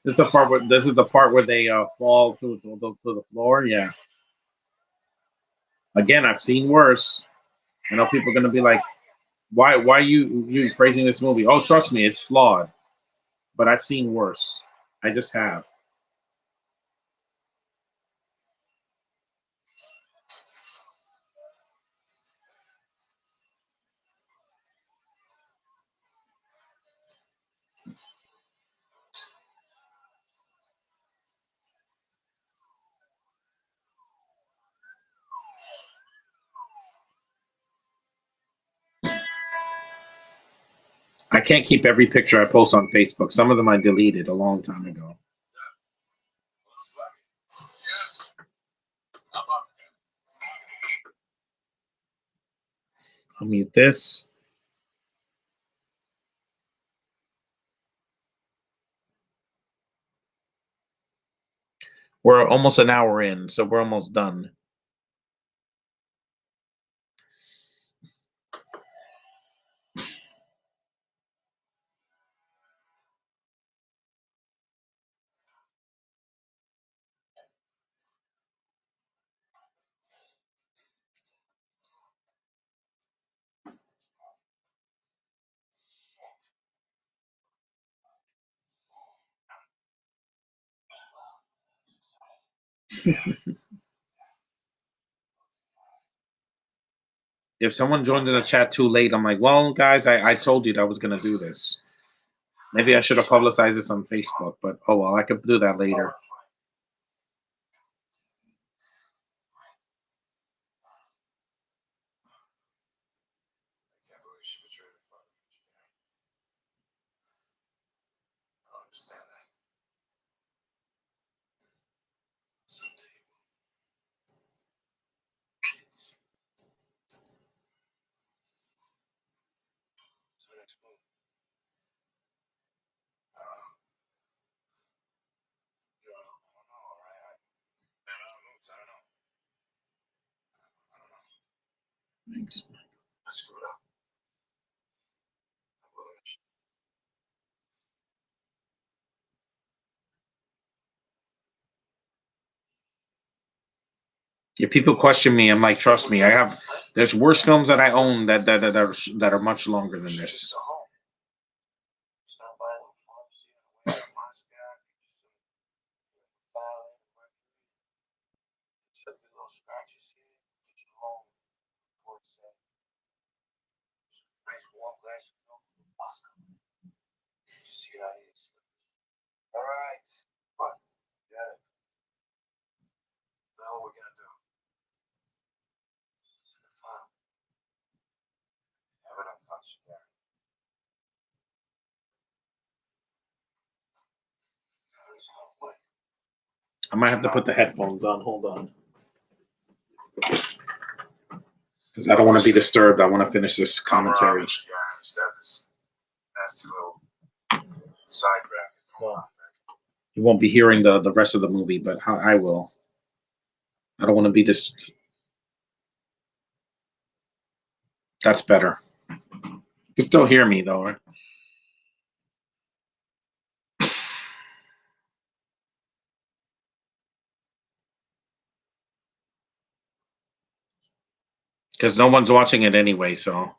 This is the part where they fall to the floor. Yeah. Again, I've seen worse. I know people are gonna be like, why are you praising this movie? Oh, trust me, it's flawed. But I've seen worse. I just have. I can't keep every picture I post on Facebook. Some of them I deleted a long time ago. I'll mute this. We're almost an hour in, so we're almost done. If someone joined in the chat too late, I'm like, well, guys, I told you that I was going to do this. Maybe I should have publicized this on Facebook, but oh well, I could do that later. Thanks. If people question me, I'm like, trust me, there's worse films that I own that are much longer than this. I might have to put the headphones on. Hold on. Because I don't want to be disturbed. I want to finish this commentary. Well, you won't be hearing the rest of the movie, but I will. I don't want to be this. That's better. You can still hear me, though, right? Because no one's watching it anyway, so.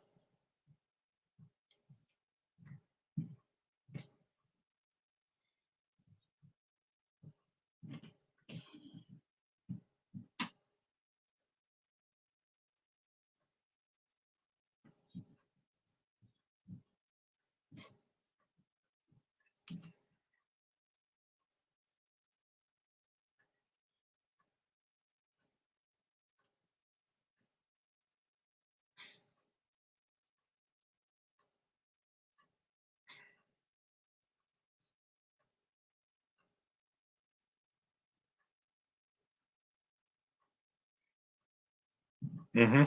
Mm-hmm.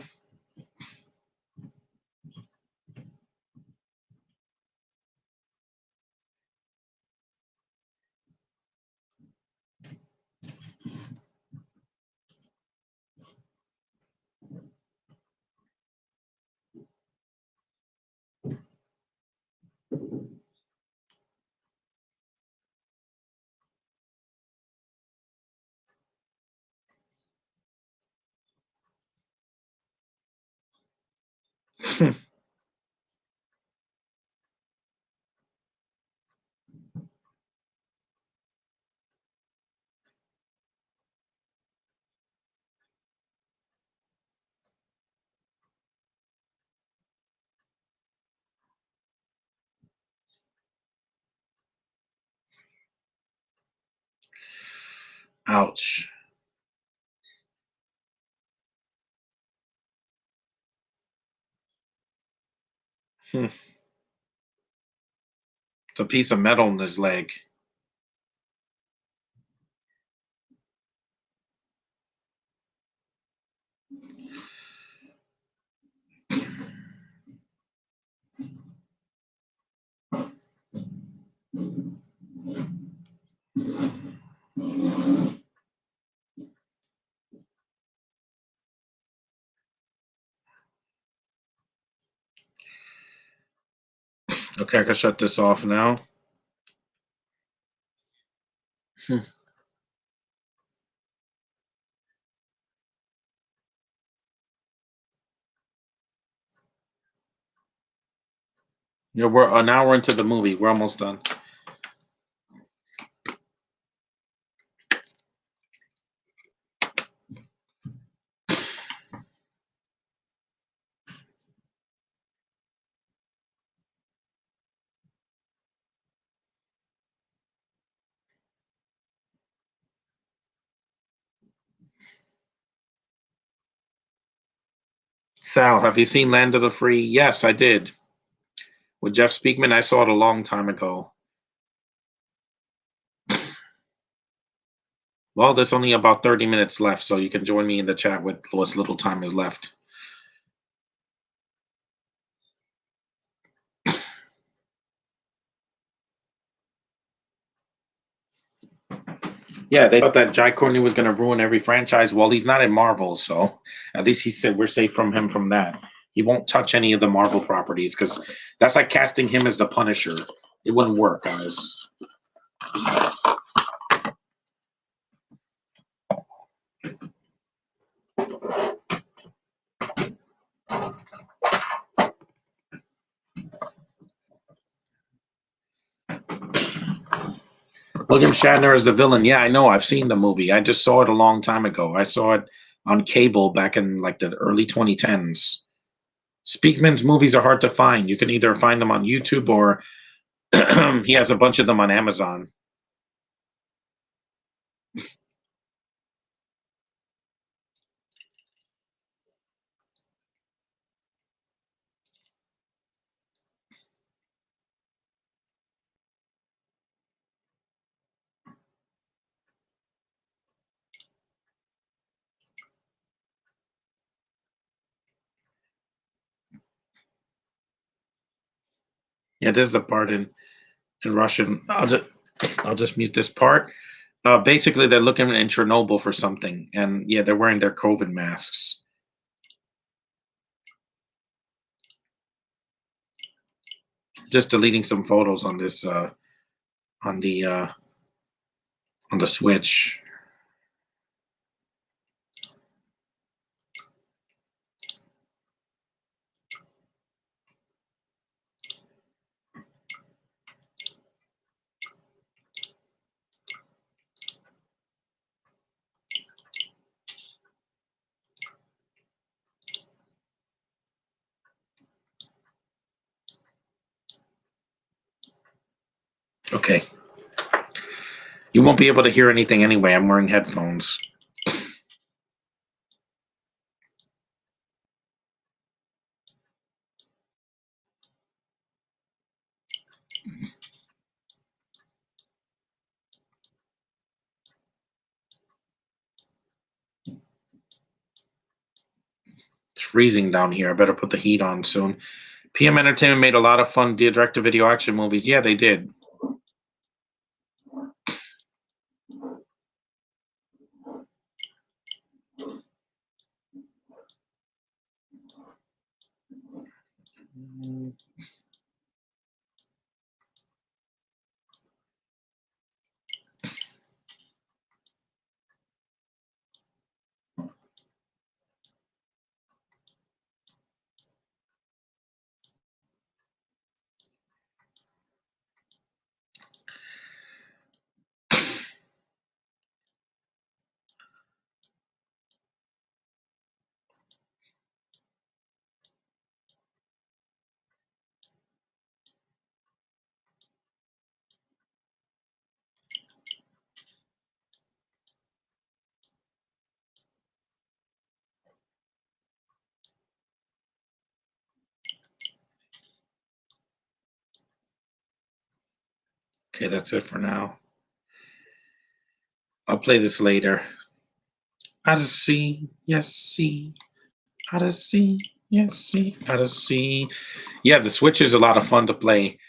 Ouch. It's a piece of metal in his leg. Okay, I can shut this off now. Yeah, we're an hour into the movie. We're almost done. Sal, have you seen Land of the Free? Yes, I did. With Jeff Speakman, I saw it a long time ago. Well, there's only about 30 minutes left, so you can join me in the chat with what's little time is left. Yeah, they thought that Jai Courtney was going to ruin every franchise. Well, he's not in Marvel, so at least he said we're safe from him from that. He won't touch any of the Marvel properties because that's like casting him as the Punisher. It wouldn't work, guys. William Shatner is the villain. Yeah, I know. I've seen the movie. I just saw it a long time ago. I saw it on cable back in like the early 2010s. Speakman's movies are hard to find. You can either find them on YouTube or he has a bunch of them on Amazon. Yeah, this is the part in Russian. I'll just mute this part. Basically, they're looking in Chernobyl for something, and yeah, they're wearing their COVID masks. Just deleting some photos on this on the uh, on the Switch. Okay, you won't be able to hear anything anyway. I'm wearing headphones. It's freezing down here. I better put the heat on soon. PM Entertainment made a lot of fun direct-to-video action movies. Yeah, they did. Okay, that's it for now. I'll play this later. Out of sea, yes, sea. Out of sea, yes, sea. Out of sea. Yeah, the Switch is a lot of fun to play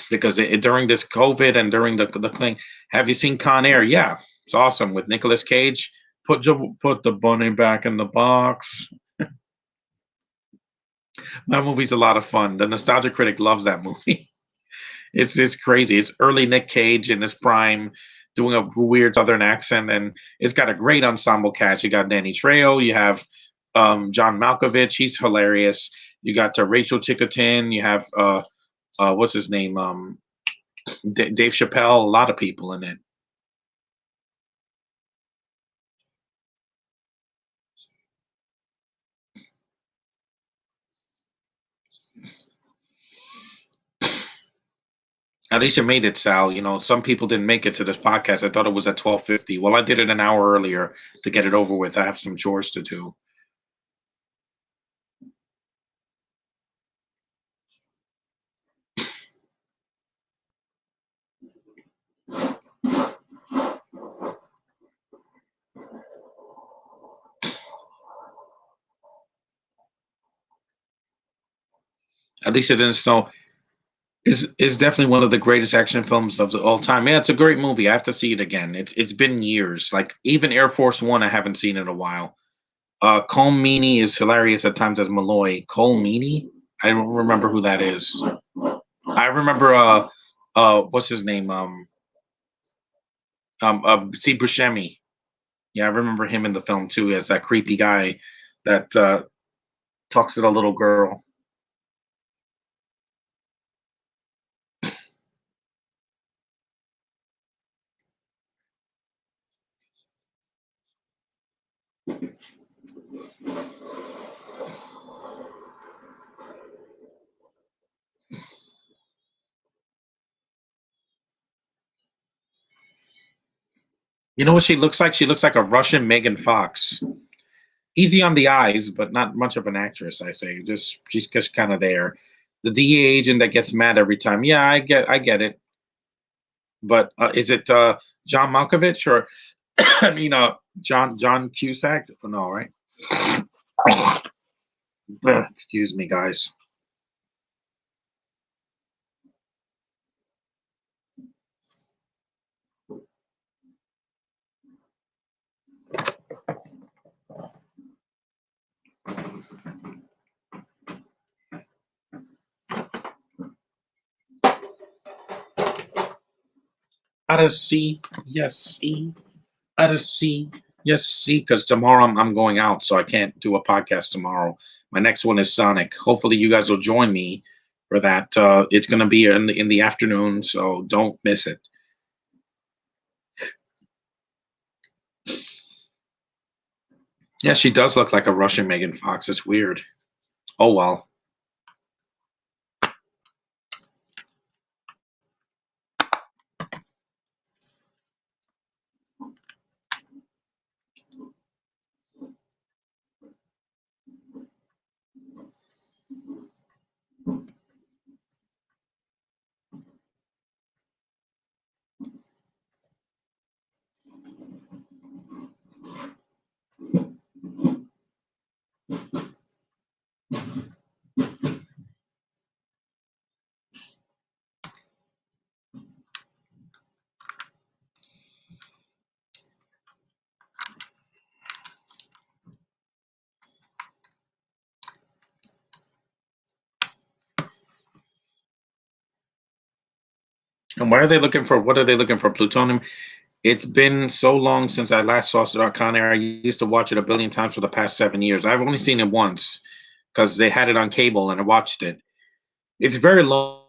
because during this COVID and during the thing. Have you seen Con Air? Yeah, it's awesome with Nicolas Cage. Put the bunny back in the box. That movie's a lot of fun. The Nostalgia Critic loves that movie. It's crazy. It's early Nick Cage in his prime, doing a weird Southern accent, and it's got a great ensemble cast. You got Danny Trejo, you have John Malkovich. He's hilarious. You got Rachel Chicotin. You have what's his name? Dave Chappelle. A lot of people in it. At least you made it, Sal. You know, some people didn't make it to this podcast. I thought it was at 12:50. Well, I did it an hour earlier to get it over with. I have some chores to do. At least it didn't snow. Is definitely one of the greatest action films of all time. Yeah, it's a great movie. I have to see it again. It's been years. Like even Air Force One, I haven't seen in a while. Cole Meany is hilarious at times as Malloy. Cole Meany? I don't remember who that is. I remember what's his name? Steve Buscemi. Yeah, I remember him in the film too as that creepy guy that talks to the little girl. You know what she looks like? She looks like a Russian Megan Fox. Easy on the eyes, but not much of an actress. I say, just she's just kind of there. The DEA agent that gets mad every time. Yeah, I get it. But is it John Malkovich or I mean John Cusack? No, right? Excuse me, guys. Out of C, yes, C. Out of C, yes, C. Because tomorrow I'm going out, so I can't do a podcast tomorrow. My next one is Sonic. Hopefully, you guys will join me for that. It's going to be in the afternoon, so don't miss it. Yeah, she does look like a Russian Megan Fox. It's weird. Oh well. And why are they looking for? What are they looking for? Plutonium. It's been so long since I last saw Con Air. I used to watch it a billion times for the past 7 years. I've only seen it once because they had it on cable and I watched it. It's very long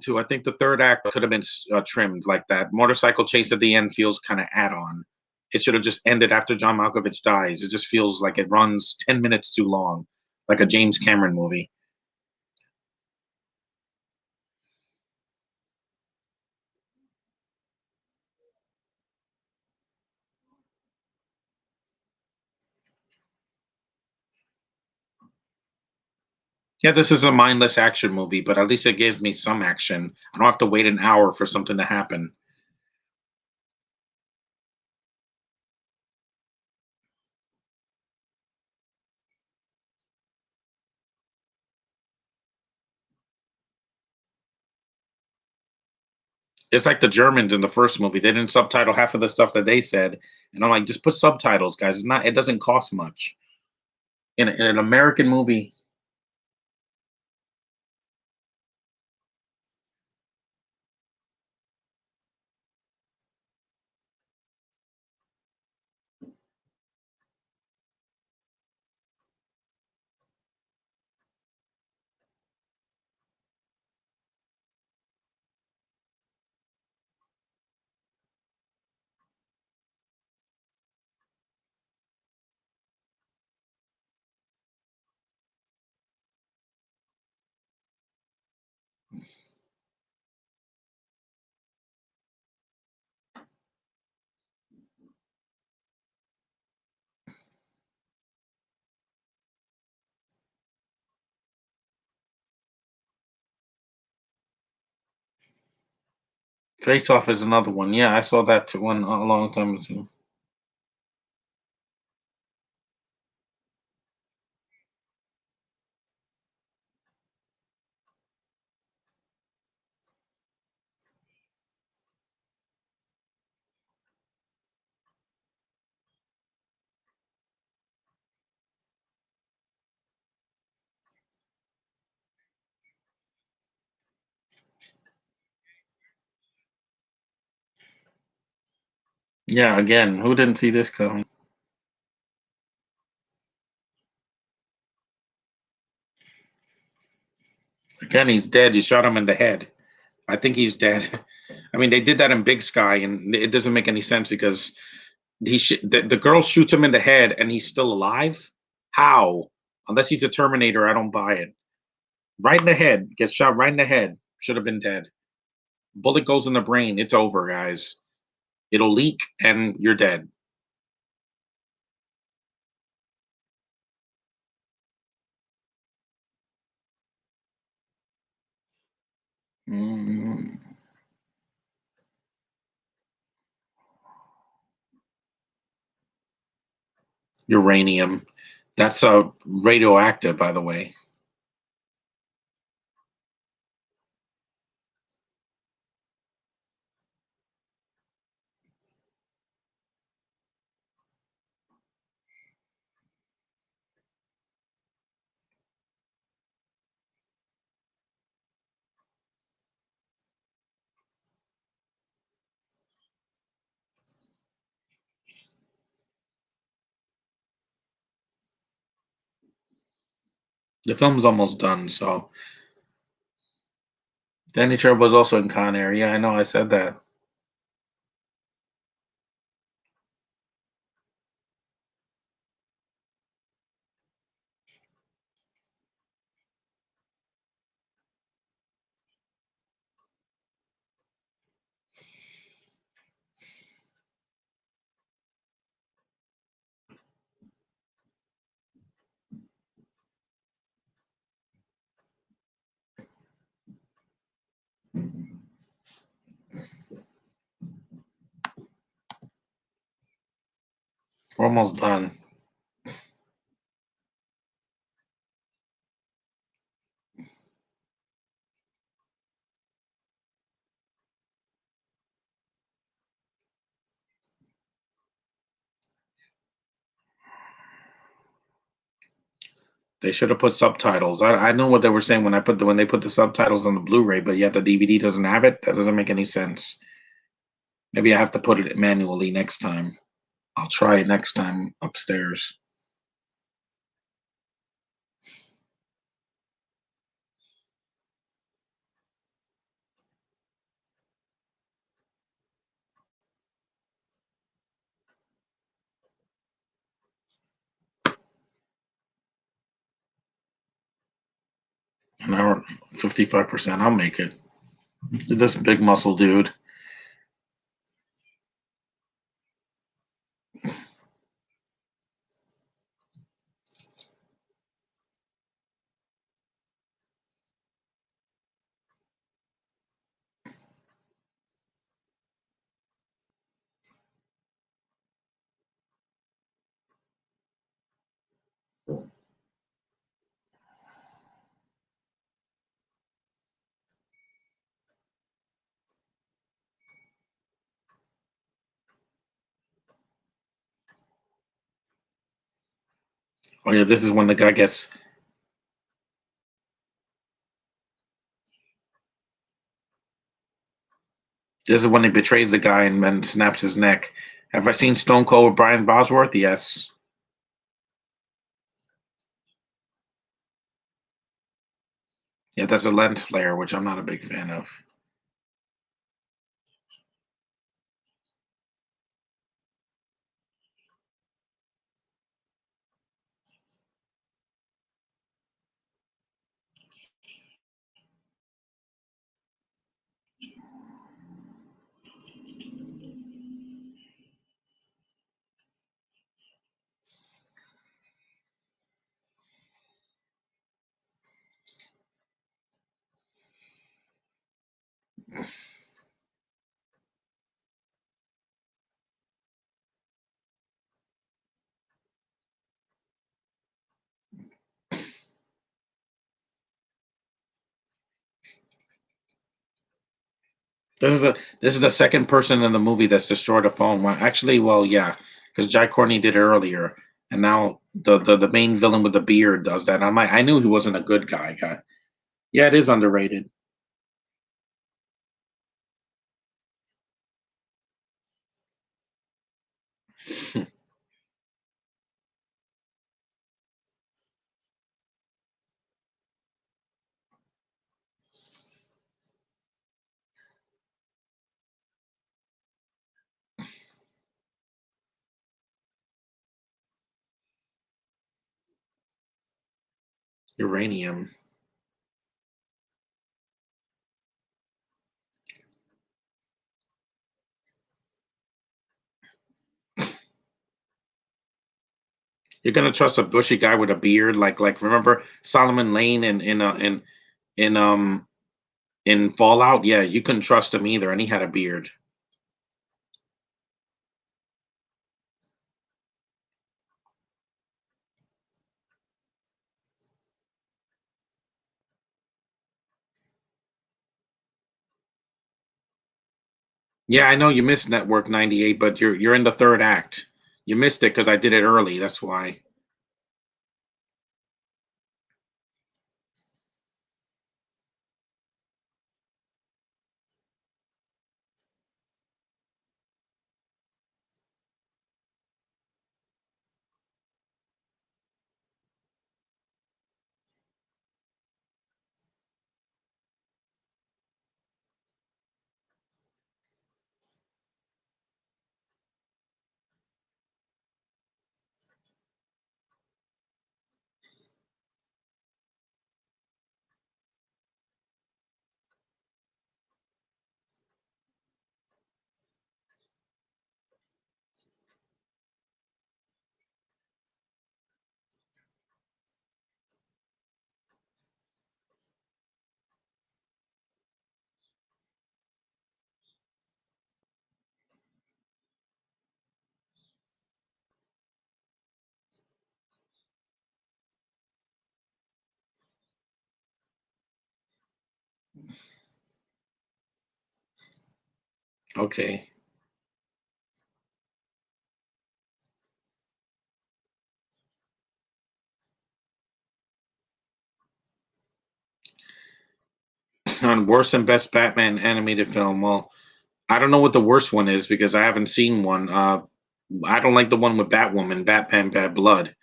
too. I think the third act could have been trimmed like that. Motorcycle chase at the end feels kind of add-on. It should have just ended after John Malkovich dies. It just feels like it runs 10 minutes too long, like a James Cameron movie. Yeah, this is a mindless action movie, but at least it gives me some action. I don't have to wait an hour for something to happen. It's like the Germans in the first movie. They didn't subtitle half of the stuff that they said, and I'm like, just put subtitles, guys. It's not. It doesn't cost much. In an American movie, Face Off is another one. Yeah, I saw that too, one a long time ago. Yeah, again, who didn't see this coming? Again, he's dead. You shot him in the head. I think he's dead. I mean, they did that in Big Sky, and it doesn't make any sense because The girl shoots him in the head, and he's still alive. How? Unless he's a Terminator, I don't buy it. Right in the head, gets shot right in the head. Should have been dead. Bullet goes in the brain. It's over, guys. It'll leak, and you're dead. Mm, uranium. That's radioactive, by the way. The film's almost done, so Danny Trejo was also in Con Air. Yeah, I know. I said that. We're almost done. They should have put subtitles. I know what they were saying when they put the subtitles on the Blu-ray, but yet the DVD doesn't have it. That doesn't make any sense. Maybe I have to put it manually next time. I'll try it next time upstairs. An hour, 55%. I'll make it. This big muscle dude. Oh yeah, this is when the guy gets. This is when he betrays the guy and snaps his neck. Have I seen Stone Cold with Brian Bosworth? Yes. Yeah, that's a lens flare, which I'm not a big fan of. This is the second person in the movie that's destroyed a phone. Well, actually, well, yeah, because Jai Courtney did it earlier, and now the main villain with the beard does that. I knew he wasn't a good guy. Yeah, it is underrated. Uranium. You're gonna trust a bushy guy with a beard, like remember Solomon Lane in in Fallout? Yeah, you couldn't trust him either, and he had a beard. Yeah, I know you missed Network 98, but you're in the third act. You missed it because I did it early. That's why. Okay. On worst and best Batman animated film. Well, I don't know what the worst one is because I haven't seen one. I don't like the one with Batwoman, Batman Bad Blood.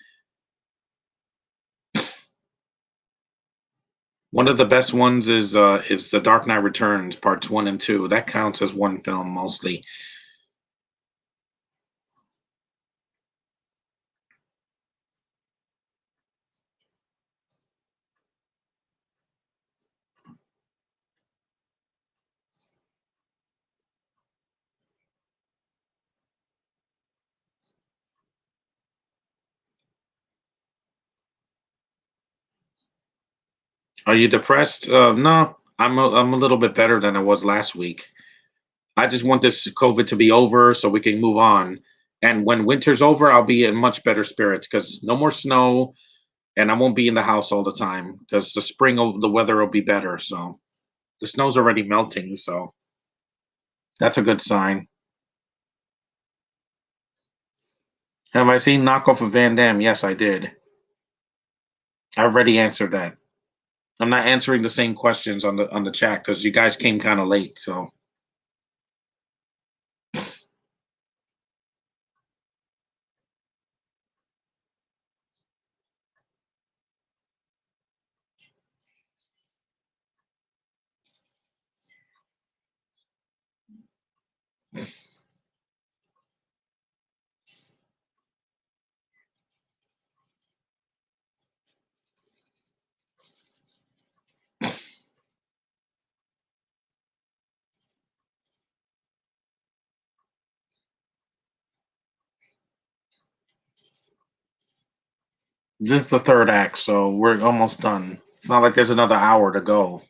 One of the best ones is The Dark Knight Returns, parts one and two. That counts as one film mostly. Are you depressed? No, I'm a little bit better than I was last week. I just want this COVID to be over so we can move on. And when winter's over, I'll be in much better spirits because no more snow, and I won't be in the house all the time because the spring, the weather will be better. So the snow's already melting, so that's a good sign. Have I seen Knockoff of Van Damme? Yes, I did. I already answered that. I'm not answering the same questions on the chat because you guys came kind of late. So this is the third act, so we're almost done. It's not like there's another hour to go.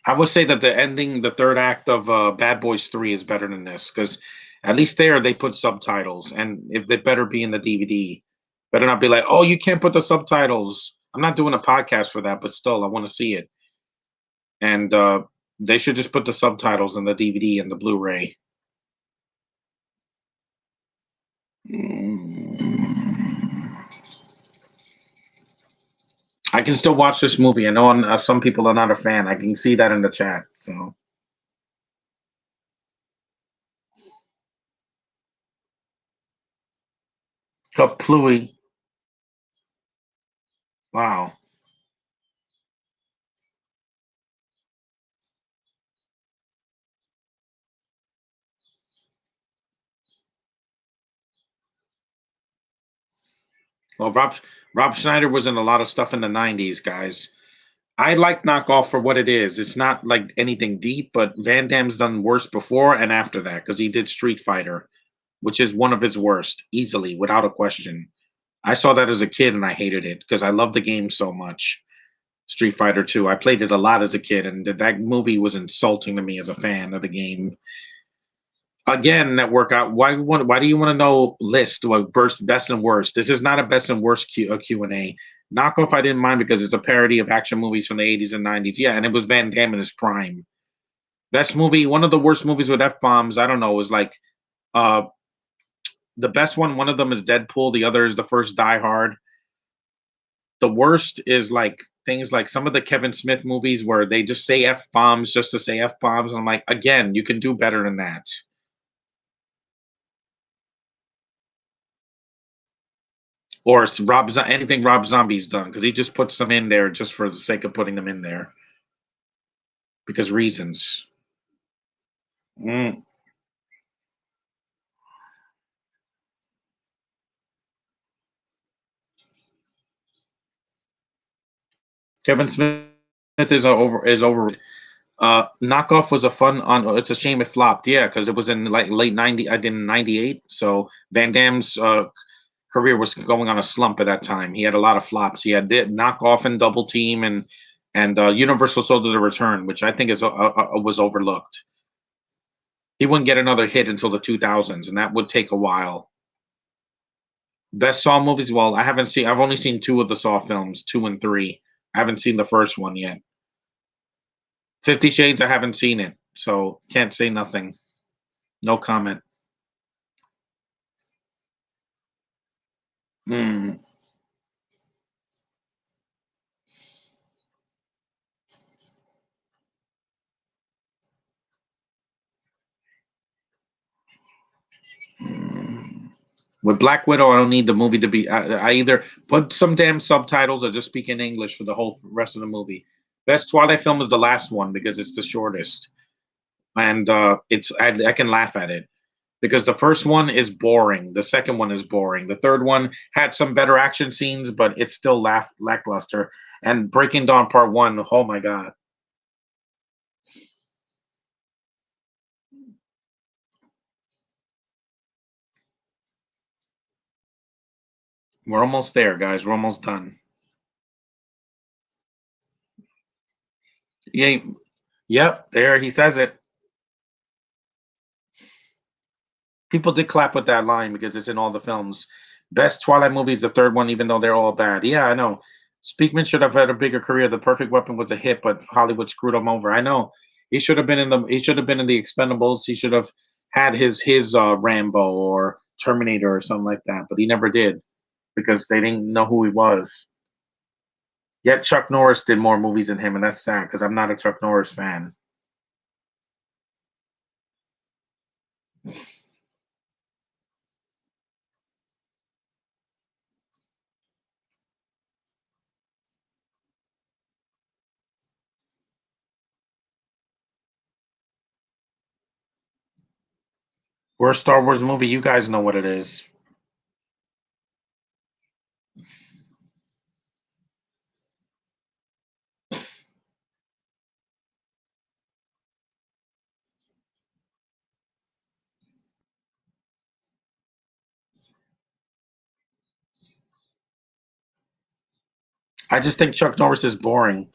I would say that the ending, the third act of Bad Boys 3 is better than this because at least there they put subtitles, and if they better be in the DVD, better not be like, oh, you can't put the subtitles. I'm not doing a podcast for that, but still, I want to see it, and they should just put the subtitles in the DVD and the Blu-ray. I can still watch this movie. I know some people are not a fan. I can see that in the chat. So, Kaplooey. Wow. Well, Rob Schneider was in a lot of stuff in the '90s, guys. I like Knockoff for what it is. It's not like anything deep, but Van Damme's done worse before and after that because he did Street Fighter, which is one of his worst, easily, without a question. I saw that as a kid and I hated it because I love the game so much. Street Fighter 2. I played it a lot as a kid, and that movie was insulting to me as a fan of the game. Again, that workout. Why do you want to know list what best and worst? This is not a best and worst Q&A. Knockoff, I didn't mind because it's a parody of action movies from the '80s and '90s. Yeah, and it was Van Damme in his prime. Best movie, one of the worst movies with f bombs. I don't know. Was like uh the best one. One of them is Deadpool. The other is the first Die Hard. The worst is like things like some of the Kevin Smith movies where they just say f bombs just to say f bombs. I'm like, again, you can do better than that. Or anything Rob Zombie's done because he just puts them in there just for the sake of putting them in there because reasons. Mm. Kevin Smith is over. Knockoff was a fun on. It's a shame it flopped. Yeah, because it was in like late '90. I did in '98. So Van Damme's career was going on a slump at that time. He had a lot of flops. He had Knockoff and Double Team and Universal Soldier: The Return, which I think was overlooked. He wouldn't get another hit until the 2000s, and that would take a while. Best Saw movies? Well, I haven't seen. I've only seen two of the Saw films, 2 and 3. I haven't seen the first one yet. 50 Shades, I haven't seen it, so can't say nothing. No comment. Hmm. With Black Widow, I don't need the movie to be. I either put some damn subtitles or just speak in English for the whole rest of the movie. Best Twilight film is the last one because it's the shortest, and I can laugh at it because the first one is boring, the second one is boring, the third one had some better action scenes, but it's still lackluster. And Breaking Dawn Part One, oh my god, we're almost there, guys. We're almost done. Yeah, yep, there he says it. People did clap with that line because it's in all the films. Best Twilight movie is the third one, even though they're all bad. Yeah, I know. Speakman should have had a bigger career. The Perfect Weapon was a hit, but Hollywood screwed him over. I know. He should have been in the. He should have been in the Expendables. He should have had his Rambo or Terminator or something like that, but he never did because they didn't know who he was. Yet Chuck Norris did more movies than him, and that's sad because I'm not a Chuck Norris fan. Worst Star Wars movie, you guys know what it is. I just think Chuck Norris is boring.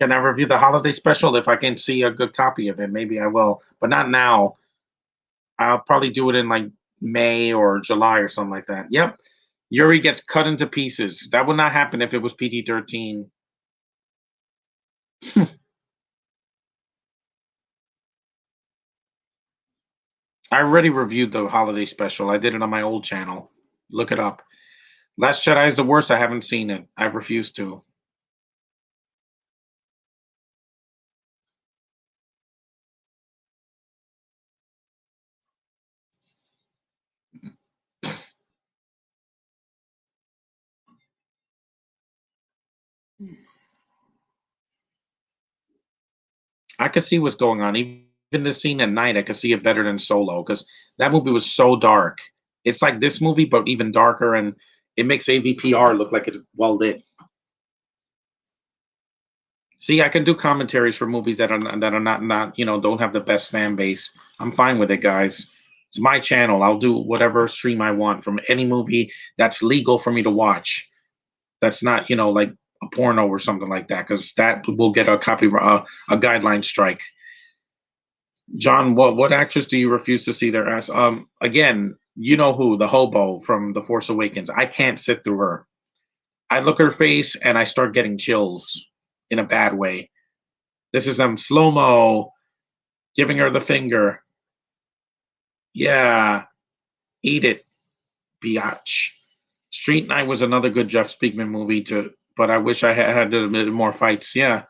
Can I review the holiday special? If I can see a good copy of it, maybe I will, but not now. I'll probably do it in like May or July or something like that. Yep. Yuri gets cut into pieces. That would not happen if it was PG-13. I already reviewed the holiday special. I did it on my old channel. Look it up. Last Jedi is the worst. I haven't seen it. I've refused to. I could see what's going on. Even the scene at night, I could see it better than Solo because that movie was so dark. It's like this movie, but even darker. And It makes AVPR look like it's well lit. See, I can do commentaries for movies that are not don't have the best fan base. I'm fine with it, guys. It's my channel. I'll do whatever stream I want from any movie that's legal for me to watch. That's not like a porno or something like that, because that will get a guideline strike. John, what actress do you refuse to see their ass? Again, you know who, the hobo from The Force Awakens. I can't sit through her. I look at her face and I start getting chills in a bad way. This is them slow mo giving her the finger. Yeah, eat it, biatch. Street Night was another good Jeff Speakman movie too, but I wish I had a bit more fights. Yeah.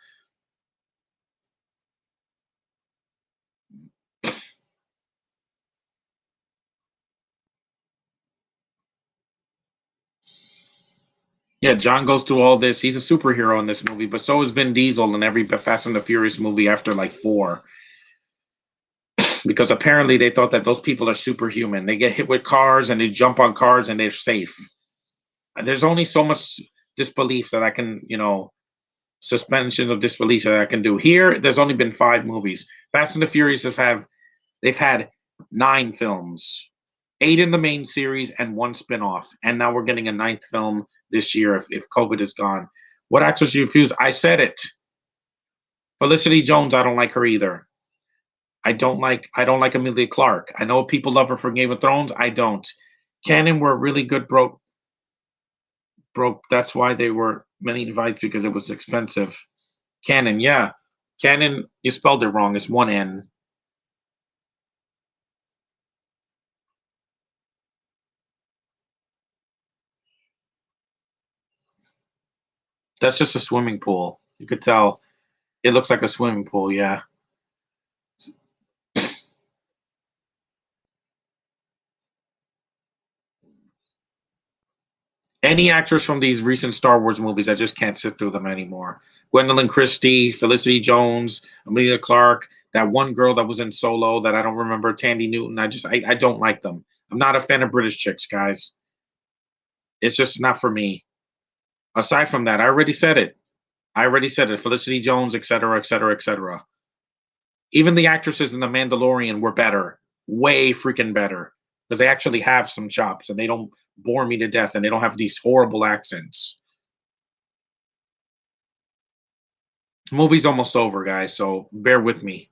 Yeah, John goes through all this. He's a superhero in this movie, but so is Vin Diesel in every Fast and the Furious movie after like 4. Because apparently they thought that those people are superhuman. They get hit with cars and they jump on cars and they're safe. There's only so much disbelief that I can, suspension of disbelief that I can do. Here, there's only been 5 movies. Fast and the Furious they've had 9 films, 8 in the main series and 1 spin-off. And now we're getting a 9th film this year if COVID is gone. What actress you refuse? I said it. Felicity Jones, I don't like her either. I don't like Emilia Clarke. I know people love her for Game of Thrones. I don't. Canon were really good broke. That's why they were many invites, because it was expensive. Canon, yeah. Canon, you spelled it wrong. It's 1 N. That's just a swimming pool. You could tell. It looks like a swimming pool, yeah. Any actress from these recent Star Wars movies, I just can't sit through them anymore. Gwendolyn Christie, Felicity Jones, Emilia Clarke, that one girl that was in Solo that I don't remember, Tandy Newton. I don't like them. I'm not a fan of British chicks, guys. It's just not for me. Aside from that, I already said it. I already said it. Felicity Jones, etc., etc., etc. Even the actresses in The Mandalorian were better, way freaking better, because they actually have some chops and they don't bore me to death and they don't have these horrible accents. Movie's almost over, guys, so bear with me.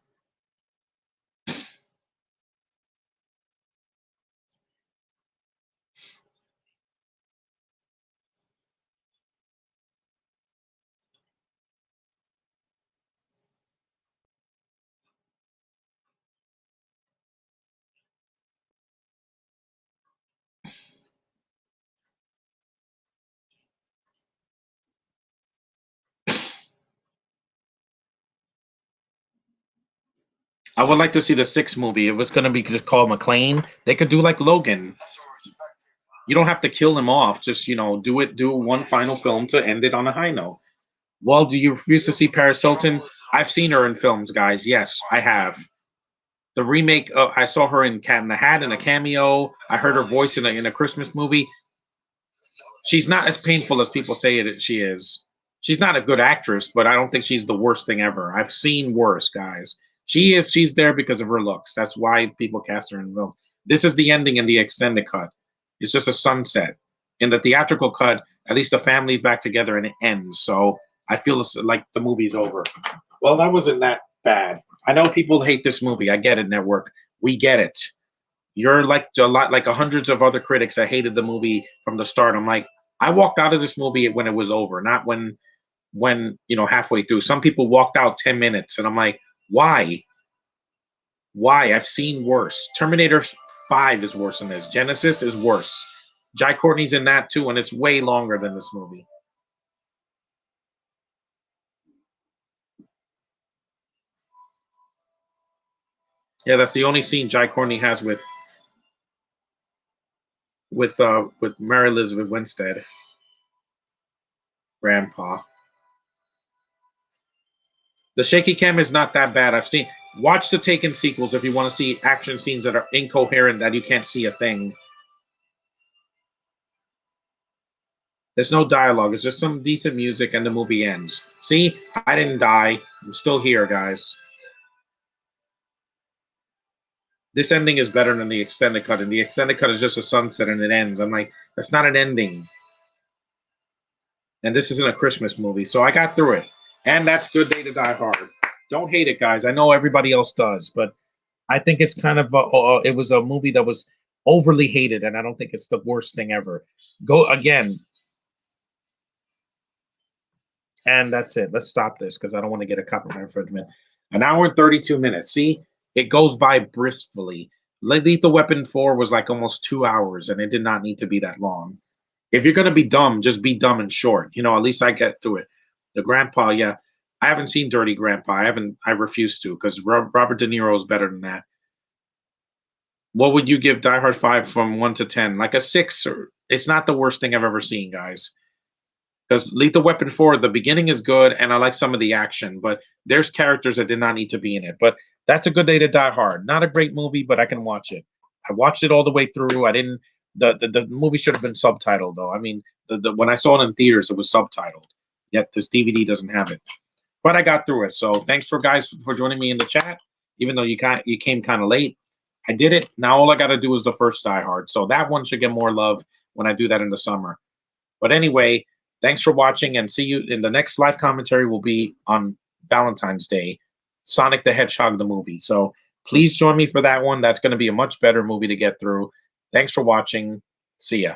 I would like to see the 6th movie. If it's going to be just called McClane, they could do like Logan. You don't have to kill him off. Just, do one final film to end it on a high note. Well, do you refuse to see Paris Hilton? I've seen her in films, guys. Yes, I have. The remake, I saw her in Cat in the Hat in a cameo. I heard her voice in a Christmas movie. She's not as painful as people say she is. She's not a good actress, but I don't think she's the worst thing ever. I've seen worse, guys. She's there because of her looks. That's why people cast her in film. This is the ending in the extended cut. It's just a sunset. In the theatrical cut, at least the family's back together and it ends. So I feel like the movie's over. Well, that wasn't that bad. I know people hate this movie. I get it, network. We get it. You're like a lot like hundreds of other critics that hated the movie from the start. I'm like, I walked out of this movie when it was over, not when halfway through. Some people walked out 10 minutes, and I'm like, why? Why? I've seen worse. Terminator 5 is worse than this. Genesis is worse. Jai Courtney's in that too, and it's way longer than this movie. Yeah, that's the only scene Jai Courtney has with Mary Elizabeth Winstead, Grandpa. The shaky cam is not that bad. Watch the Taken sequels if you want to see action scenes that are incoherent that you can't see a thing. There's no dialogue. It's just some decent music, and the movie ends. See, I didn't die. I'm still here, guys. This ending is better than the extended cut, and the extended cut is just a sunset and it ends. I'm like, that's not an ending. And this isn't a Christmas movie, so I got through it. And that's Good Day to Die Hard. Don't hate it, guys. I know everybody else does, but I think it's kind of it was a movie that was overly hated, and I don't think it's the worst thing ever. Go again, and that's it. Let's stop this because I don't want to get a copyright infringement. An hour and 32 minutes. See, it goes by briskly. Lethal Weapon 4 was like almost 2 hours, and it did not need to be that long. If you're gonna be dumb, just be dumb and short. You know, at least I get through it. The Grandpa, yeah, I haven't seen Dirty Grandpa. I haven't. I refuse to because Robert De Niro is better than that. What would you give Die Hard 5 from 1 to 10? Like a 6, or it's not the worst thing I've ever seen, guys. Because Lethal Weapon 4, the beginning is good, and I like some of the action, but there's characters that did not need to be in it. But that's a Good Day to Die Hard. Not a great movie, but I can watch it. I watched it all the way through. I didn't. The movie should have been subtitled though. I mean, when I saw it in theaters, it was subtitled. Yet this DVD doesn't have it. But I got through it. So thanks for guys for joining me in the chat. Even though you came kind of late, I did it. Now all I got to do is the first Die Hard. So that one should get more love when I do that in the summer. But anyway, thanks for watching, and see you in the next live commentary. Will be on Valentine's Day, Sonic the Hedgehog the movie. So please join me for that one. That's going to be a much better movie to get through. Thanks for watching. See ya.